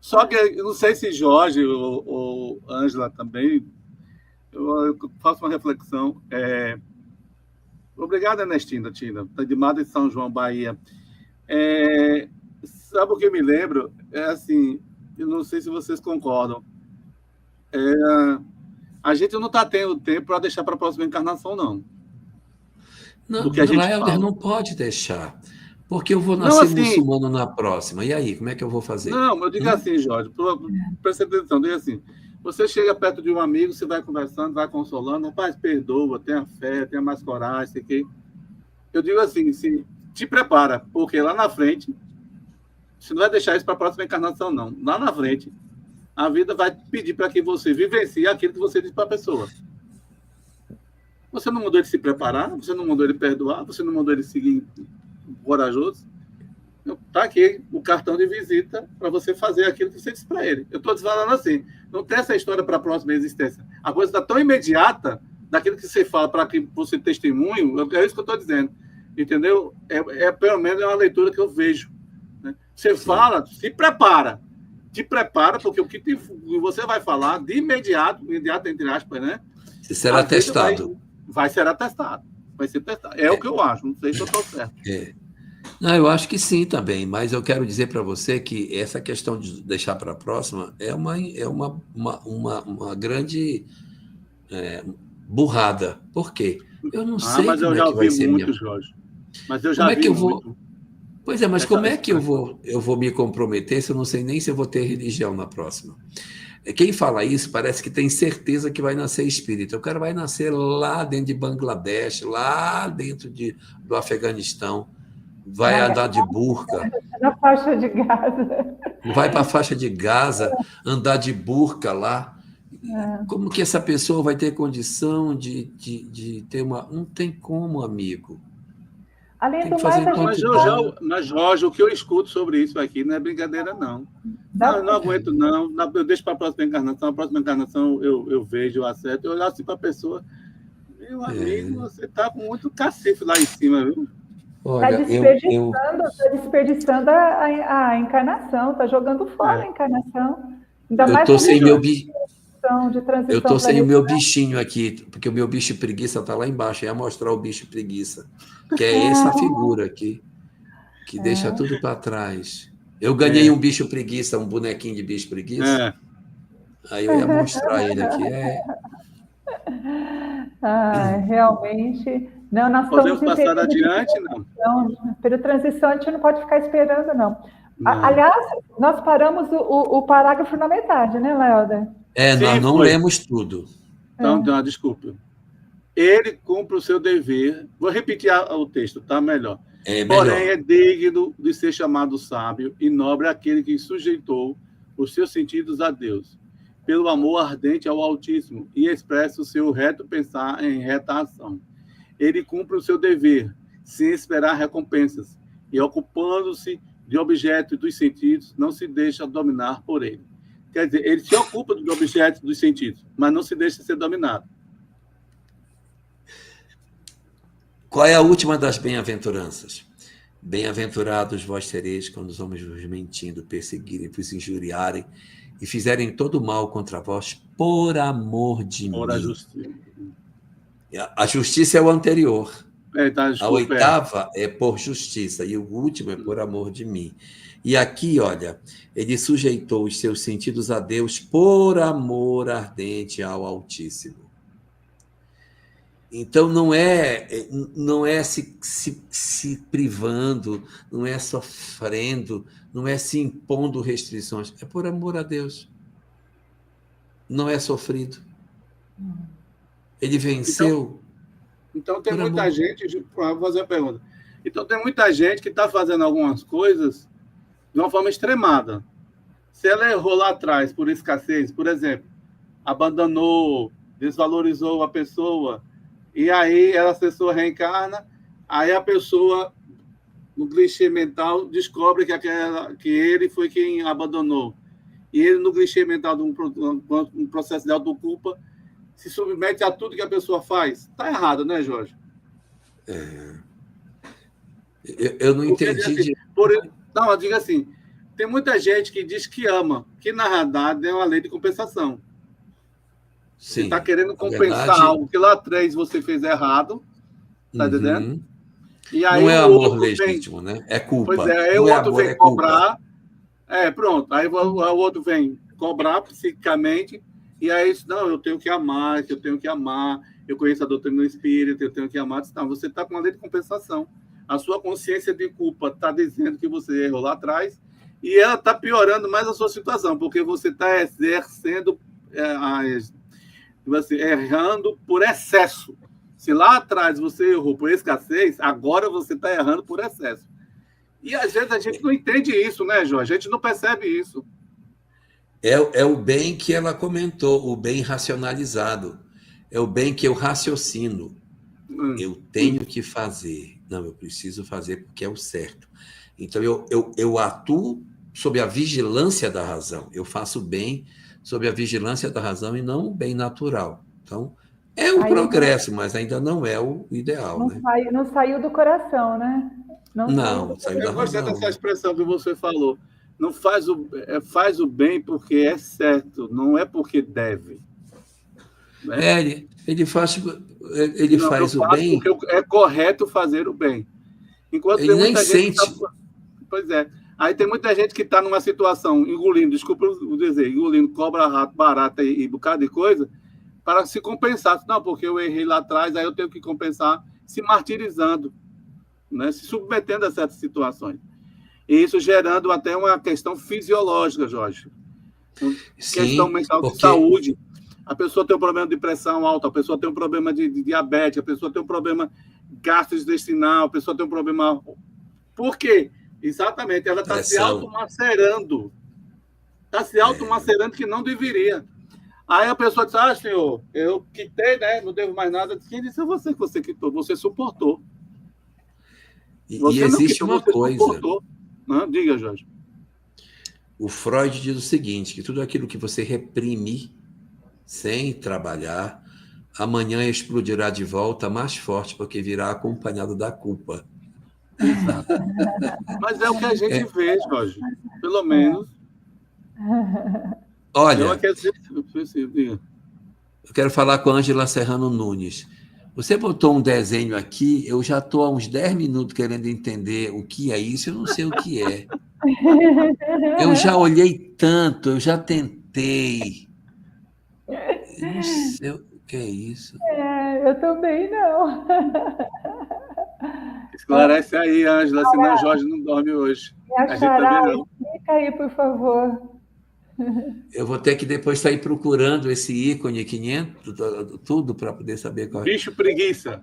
Só que eu não sei se Jorge ou Ângela também, eu faço uma reflexão. Obrigado, Ernestina, Tina, de Madre de São João, Bahia. Sabe o que eu me lembro? É assim, eu não sei se vocês concordam. A gente não está tendo tempo para deixar para a próxima encarnação, não. Não, do que a gente Helder, não pode deixar. Porque eu vou nascer muçulmano na próxima. E aí, como é que eu vou fazer? Não, eu digo assim, Jorge, presta atenção, diga assim, você chega perto de um amigo, você vai conversando, vai consolando, rapaz, perdoa, tenha fé, tenha mais coragem, sei que. Eu digo assim, te prepara, porque lá na frente, você não vai deixar isso para a próxima encarnação, não. Lá na frente, a vida vai pedir para que você vivencie aquilo que você disse para a pessoa. Você não mandou ele se preparar, você não mandou ele perdoar, você não mandou ele seguir corajoso. Está aqui o cartão de visita para você fazer aquilo que você disse para ele. Eu estou falando assim, não tem essa história para a próxima existência. A coisa está tão imediata daquilo que você fala para que você testemunhe, é isso que eu estou dizendo. Entendeu? Pelo menos é uma leitura que eu vejo. Né? Você fala, se prepara. Te prepara, porque o que você vai falar de imediato entre aspas, né? Você será testado. Vai ser atestado. Vai ser testado. O que eu acho, não sei se eu estou certo. Não, eu acho que sim também, mas eu quero dizer para você que essa questão de deixar para a próxima é uma grande burrada. Por quê? Eu não sei mas como eu já que vai ouvi ser muito, Jorge. Mas eu já vi muito. Pois é, mas como é que eu vou me comprometer se eu não sei nem se eu vou ter religião na próxima? Quem fala isso parece que tem certeza que vai nascer espírita. O cara vai nascer lá dentro de Bangladesh, lá dentro do Afeganistão, vai andar de burca. Na faixa de Gaza. Vai para a faixa de Gaza, andar de burca lá. Como que essa pessoa vai ter condição de ter uma... Não tem como, amigo. Além do mais, mas, Jorge, o que eu escuto sobre isso aqui não é brincadeira, não. Eu não aguento, não. Eu deixo para a próxima encarnação. A próxima encarnação eu vejo, eu acerto. Eu olho assim para a pessoa. Meu amigo, você está com muito cacife lá em cima, viu? Está desperdiçando a encarnação, está jogando fora a encarnação. Ainda eu mais estou sem meu bicho. Eu estou sem o meu bichinho aqui, porque o meu bicho preguiça está lá embaixo. Eu ia mostrar o bicho preguiça, que é essa figura aqui, que deixa tudo para trás. Eu ganhei um bicho preguiça, um bonequinho de bicho preguiça. Aí eu ia mostrar ele aqui. Realmente. Não, nós podemos passar adiante, não? Pela transição, a gente não pode ficar esperando, não. Aliás, nós paramos o parágrafo na metade, né, Léoda? Nós não lemos tudo. Então, desculpa. Ele cumpre o seu dever. Vou repetir o texto, tá? Melhor. Porém, é digno de ser chamado sábio e nobre aquele que sujeitou os seus sentidos a Deus, pelo amor ardente ao Altíssimo, e expressa o seu reto pensar em reta ação. Ele cumpre o seu dever, sem esperar recompensas, e ocupando-se de objetos dos sentidos, não se deixa dominar por ele. Quer dizer, ele se ocupa dos objetos dos sentidos, mas não se deixa ser dominado. Qual é a última das bem-aventuranças? Bem-aventurados vós sereis quando os homens vos mentindo, perseguirem, vos injuriarem e fizerem todo mal contra vós por amor de mim. A justiça. A justiça é o anterior. Desculpa, a oitava é por justiça e o último é por amor de mim. E aqui, olha, ele sujeitou os seus sentidos a Deus por amor ardente ao Altíssimo. Então, não é se privando, não é sofrendo, não é se impondo restrições, é por amor a Deus. Não é sofrido. Ele venceu. Então tem muita gente, vou fazer a pergunta. Então tem muita gente que está fazendo algumas coisas de uma forma extremada. Se ela errou lá atrás por escassez, por exemplo, abandonou, desvalorizou a pessoa, e aí a pessoa reencarna, aí a pessoa, no clichê mental, descobre que ele foi quem abandonou. E ele, no clichê mental de um processo de autoculpa, se submete a tudo que a pessoa faz. Está errado, né, Jorge? Eu não entendi. Assim, não, eu digo assim, tem muita gente que diz que ama, que na realidade é uma lei de compensação. Sim, você está querendo compensar algo que lá atrás você fez errado, tá entendendo? E aí não é amor legítimo, né? É culpa. Pois é, aí o outro vem cobrar. Pronto. Aí o outro vem cobrar psiquicamente. E aí, não, eu tenho que amar, eu conheço a doutrina do espírito, eu tenho que amar. Não, você está com uma lei de compensação. A sua consciência de culpa está dizendo que você errou lá atrás e ela está piorando mais a sua situação, porque você está exercendo, errando por excesso. Se lá atrás você errou por escassez, agora você está errando por excesso. E às vezes a gente não entende isso, né, Jorge? A gente não percebe isso. É o bem que ela comentou, o bem racionalizado. É o bem que eu raciocino. Eu tenho que fazer. Não, eu preciso fazer porque é o certo. Então, eu atuo sob a vigilância da razão. Eu faço bem sob a vigilância da razão e não o bem natural. Então, é um progresso, mas ainda não é o ideal. Não saiu do coração, né? Não, saiu da razão. Eu gostei dessa expressão que você falou. Não faz o bem porque é certo, não é porque deve. Né? Ele faz o bem... Porque é correto fazer o bem. Enquanto ele nem sente. Pois é. Aí tem muita gente que está numa situação, engolindo, desculpa o dizer, engolindo cobra, rato, barata e um bocado de coisa, para se compensar. Não, porque eu errei lá atrás, aí eu tenho que compensar, se martirizando, né? Se submetendo a certas situações. E isso gerando até uma questão fisiológica, Jorge. Sim, questão mental de saúde. A pessoa tem um problema de pressão alta, a pessoa tem um problema de diabetes, a pessoa tem um problema gastrointestinal, a pessoa tem um problema... Por quê? Exatamente, ela está se automacerando. Está se automacerando que não deveria. Aí a pessoa diz, senhor, eu quitei, né? Não devo mais nada. Quem disse a você que você quitou? Você suportou. E existe uma coisa... Não, diga, Jorge. O Freud diz o seguinte, que tudo aquilo que você reprime sem trabalhar, amanhã explodirá de volta mais forte, porque virá acompanhado da culpa. Exato. Mas é o que a gente vê, Jorge. Pelo menos. Olha, eu quero falar com a Ângela Serrano Nunes. Você botou um desenho aqui, eu já estou há uns 10 minutos querendo entender o que é isso, eu não sei o que é. Eu já olhei tanto, eu já tentei. Eu não sei o que é isso. Eu também não. Esclarece aí, Ângela, senão o Jorge não dorme hoje. A gente também não. Explica aí, por favor. Eu vou ter que depois sair procurando esse ícone 500, tudo para poder saber qual é. Bicho preguiça.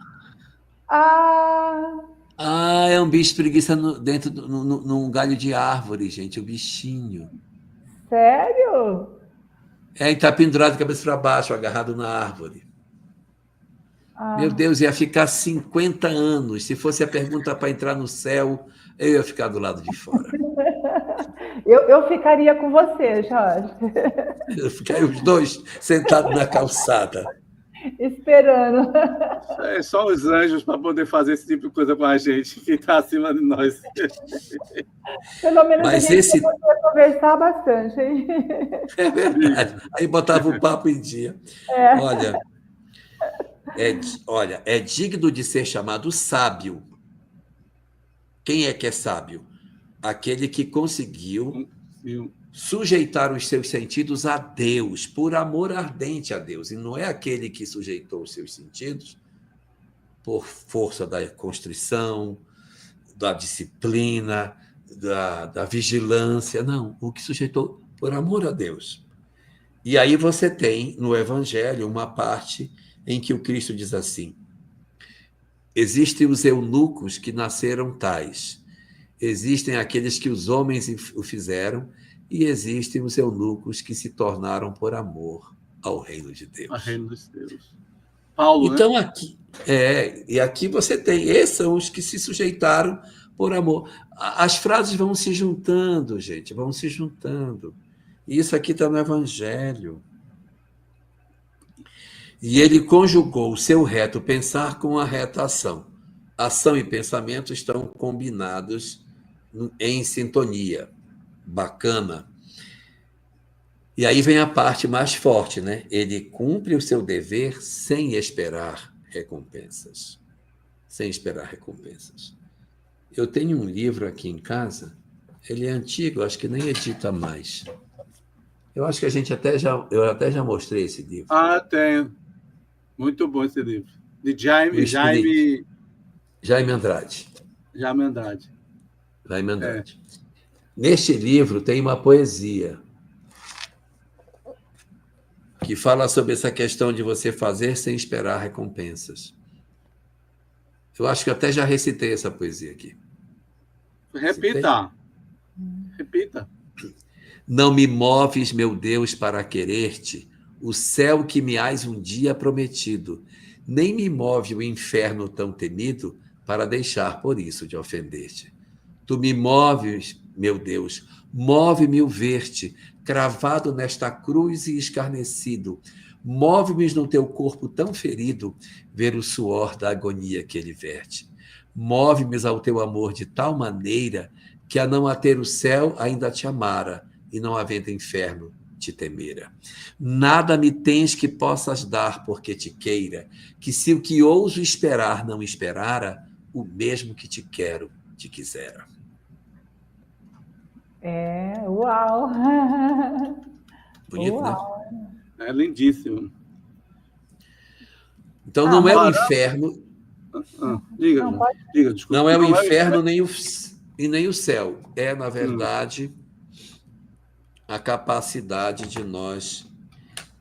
É um bicho preguiça dentro num galho de árvore, gente, o bichinho. Sério? E está pendurado de cabeça para baixo, agarrado na árvore. Meu Deus, ia ficar 50 anos. Se fosse a pergunta para entrar no céu, eu ia ficar do lado de fora. Eu ficaria com você, Jorge. Eu ficaria os dois sentados na calçada. Esperando. É só os anjos para poder fazer esse tipo de coisa com a gente, que está acima de nós. Pelo menos a gente poderia conversar bastante, hein? É verdade. Aí botava o papo em dia. Olha, é digno de ser chamado sábio. Quem é que é sábio? Aquele que conseguiu sujeitar os seus sentidos a Deus, por amor ardente a Deus. E não é aquele que sujeitou os seus sentidos por força da constrição, da disciplina, da vigilância. Não, o que sujeitou por amor a Deus. E aí você tem, no Evangelho, uma parte em que o Cristo diz assim: existem os eunucos que nasceram tais, existem aqueles que os homens o fizeram, e existem os eunucos que se tornaram por amor ao reino de Deus. Ao reino de Deus. Paulo, então, né? Aqui você tem, esses são os que se sujeitaram por amor. As frases vão se juntando, gente, vão se juntando. E isso aqui está no Evangelho. E ele conjugou o seu reto pensar com a reta ação. Ação e pensamento estão combinados em sintonia. Bacana. E aí vem a parte mais forte, né? Ele cumpre o seu dever sem esperar recompensas. Sem esperar recompensas. Eu tenho um livro aqui em casa, ele é antigo, acho que nem edita mais. Eu acho que eu até já mostrei esse livro. Ah, tenho. Muito bom esse livro. De Jaime Andrade. Jaime Andrade. Jaime Andrade. Neste livro tem uma poesia que fala sobre essa questão de você fazer sem esperar recompensas. Eu acho que até já recitei essa poesia aqui. Repita. Repita. Não me moves, meu Deus, para querer-te, o céu que me hás um dia prometido, nem me move o inferno tão temido para deixar por isso de ofender-te. Tu me moves, meu Deus, move-me o ver-te, cravado nesta cruz e escarnecido. Move-me no teu corpo tão ferido, ver o suor da agonia que ele verte. Move-me ao teu amor de tal maneira que a não a ter o céu ainda te amara e não havendo inferno te temera. Nada me tens que possas dar porque te queira, que se o que ouso esperar não esperara, o mesmo que te quero te quisera. Uau! Bonito, uau. Né? É lindíssimo. Então não é o inferno. Diga, desculpa. Não é o inferno nem o céu. É, na verdade, a capacidade de nós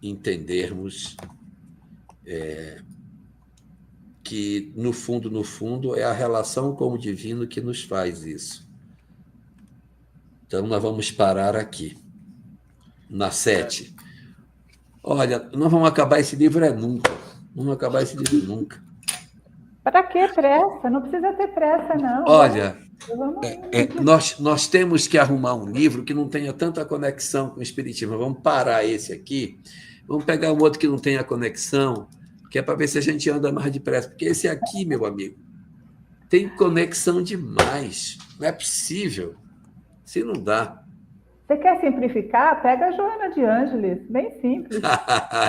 entendermos que, no fundo, é a relação com o divino que nos faz isso. Então, nós vamos parar aqui, na 7. Olha, nós vamos acabar esse livro nunca. Não vamos acabar esse livro nunca. Para que pressa? Não precisa ter pressa, não. Olha, nós temos que arrumar um livro que não tenha tanta conexão com o Espiritismo. Vamos parar esse aqui, vamos pegar um outro que não tenha conexão, que é para ver se a gente anda mais depressa. Porque esse aqui, meu amigo, tem conexão demais. Não é possível. Se não dá. Você quer simplificar? Pega a Joana de Ângeles, bem simples.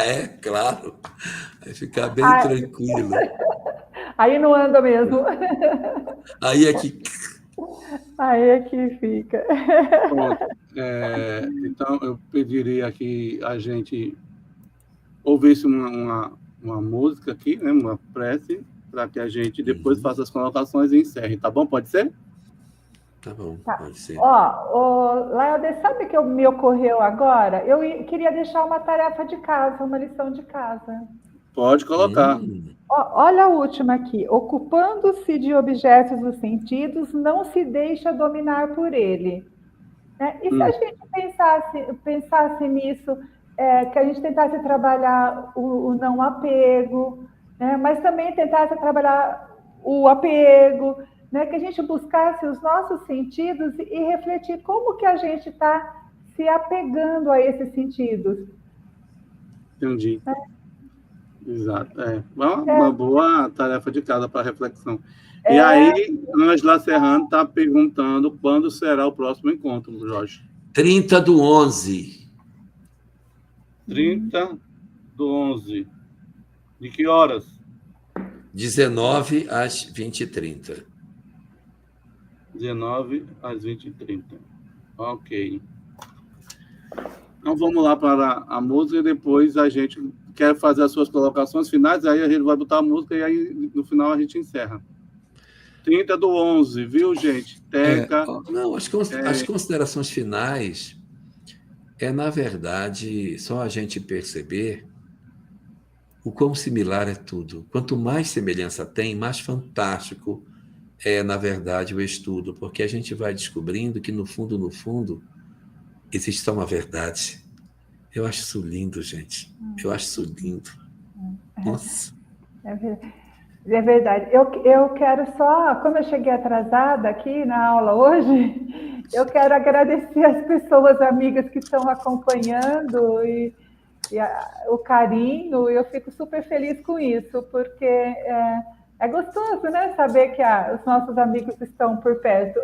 É, claro. Vai ficar bem tranquilo. Aí não anda mesmo. Aí é que... Aí é que fica. Pronto. Então, eu pediria que a gente ouvisse uma música aqui, né, uma prece, para que a gente depois faça as colocações e encerre, tá bom? Pode ser? Tá bom, pode ser. Laelde, sabe o que me ocorreu agora? Eu queria deixar uma tarefa de casa, uma lição de casa. Pode colocar. Olha a última aqui. Ocupando-se de objetos dos sentidos, não se deixa dominar por ele. E se a gente pensasse nisso, que a gente tentasse trabalhar o não apego, mas também tentasse trabalhar o apego, que a gente buscasse os nossos sentidos e refletir como que a gente está se apegando a esses sentidos. Entendi. Exato. Uma boa tarefa de casa para reflexão. E aí, Ângela Serrano está perguntando quando será o próximo encontro, Jorge. 30/11. 30/11. De que horas? 19 às 20h30. 19 às 20h30. Ok. Então, vamos lá para a música e depois a gente quer fazer as suas colocações finais, aí a gente vai botar a música e aí no final a gente encerra. 30/11, viu, gente? Teca. Não, as considerações finais na verdade, só a gente perceber o quão similar é tudo. Quanto mais semelhança tem, mais fantástico na verdade, o estudo, porque a gente vai descobrindo que, no fundo, existe só uma verdade. Eu acho isso lindo, gente. Eu acho isso lindo. Nossa. É verdade. Eu quero só, como eu cheguei atrasada aqui na aula hoje, eu quero agradecer as pessoas amigas que estão acompanhando e o carinho, e eu fico super feliz com isso, porque é gostoso, né? Saber que os nossos amigos estão por perto.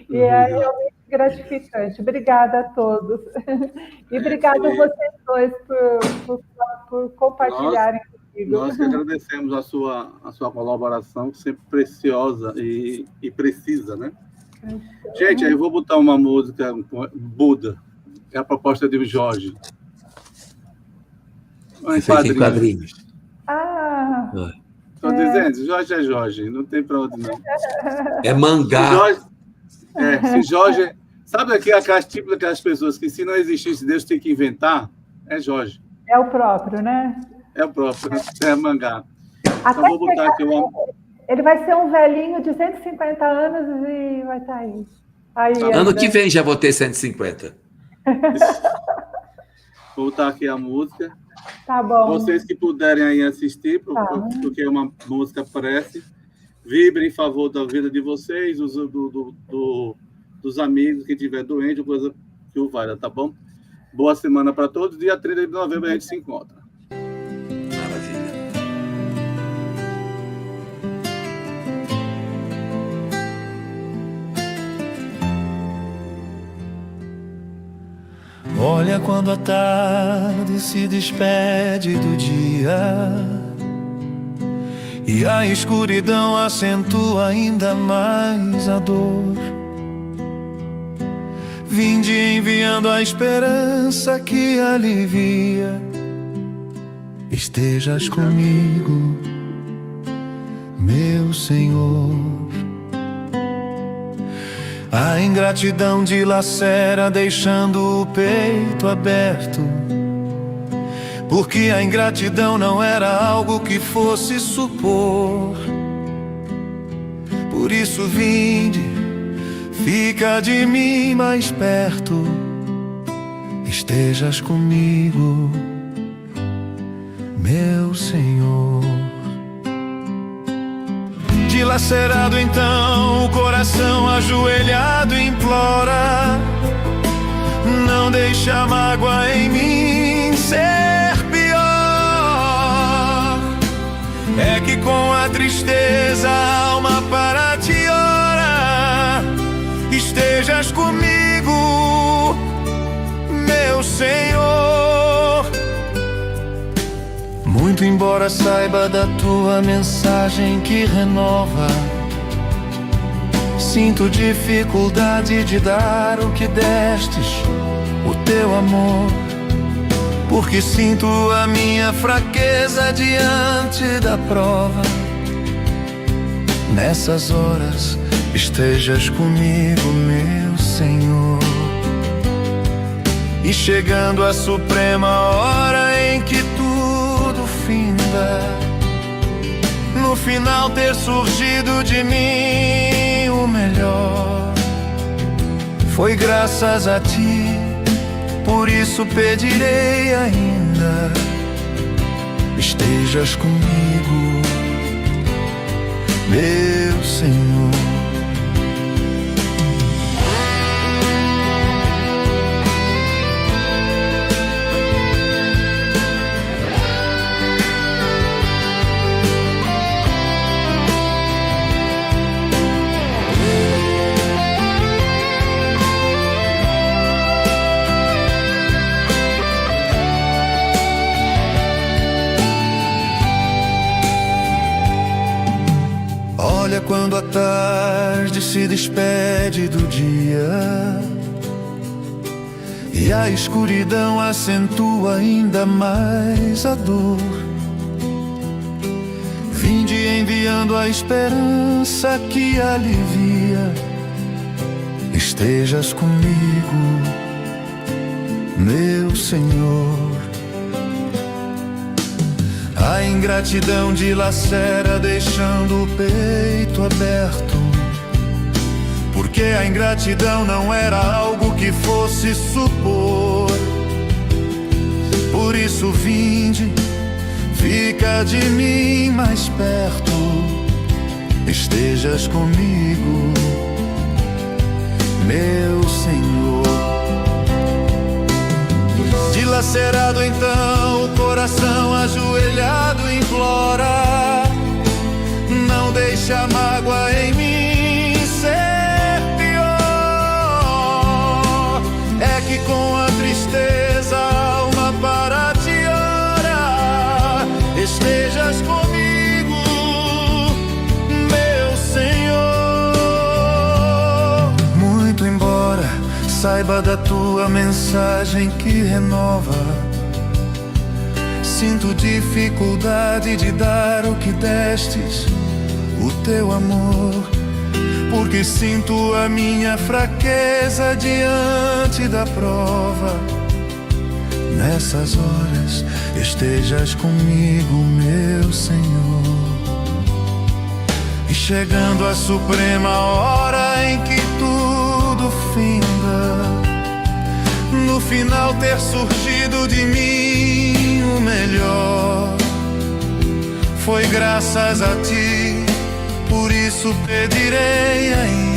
E é realmente gratificante. Obrigada a todos. E obrigada a vocês dois por compartilharem comigo. Nós que agradecemos a sua colaboração, sempre preciosa e precisa, né? Gente, aí eu vou botar uma música, Buda, que é a proposta de Jorge. Em quadrinhos. Estou dizendo, Jorge é Jorge, não tem para onde não. É mangá. Se Jorge... Sabe aquelas típicas daquelas pessoas que se não existisse Deus tem que inventar? É Jorge. É o próprio, né? É o próprio, é mangá. Então vou botar aqui uma... Ele vai ser um velhinho de 150 anos e vai estar aí. Ano que vem já vou ter 150. Vou botar aqui a música. Tá bom. Vocês que puderem aí assistir, porque é uma música prece, vibre em favor da vida de vocês, dos amigos, quem estiver doente, coisa que o valha, tá bom? Boa semana para todos. Dia 30 de novembro a gente se encontra. Maravilha. Olha quando a tarde se despede do dia e a escuridão acentua ainda mais a dor. Vinde enviando a esperança que alivia. Estejas comigo, meu Senhor. A ingratidão dilacera, deixando o peito aberto, porque a ingratidão não era algo que fosse supor. Por isso vinde, fica de mim mais perto, estejas comigo, meu Senhor. Dilacerado então, o coração ajoelhado implora: não deixe a mágoa em mim ser pior. É que com a tristeza a alma para ti ora. Estejas comigo, meu Senhor. Muito embora saiba da tua mensagem que renova, sinto dificuldade de dar o que destes, o teu amor, porque sinto a minha fraqueza diante da prova. Nessas horas estejas comigo, meu Senhor. E chegando a suprema hora em que tudo finda, no final ter surgido de mim o melhor, foi graças a ti, por isso pedirei ainda: estejas comigo, meu Senhor. Olha quando a tarde se despede do dia e a escuridão acentua ainda mais a dor. Vinde enviando a esperança que alivia. Estejas comigo, meu Senhor. A ingratidão dilacera, deixando o peito aberto, porque a ingratidão não era algo que fosse supor. Por isso vinde, fica de mim mais perto, estejas comigo, meu Senhor. Dilacerado então, o coração ajoelhado implora: não deixe a mágoa em mim ser pior. É que com a tristeza a alma para te ora. Estejas comigo, meu Senhor. Muito embora saiba da tua mensagem que renova, sinto dificuldade de dar o que destes, o teu amor, porque sinto a minha fraqueza diante da prova. Nessas horas estejas comigo, meu Senhor. E chegando a suprema hora em que tudo finda, no final ter surgido de mim o melhor, foi graças a ti, por isso pedirei ainda.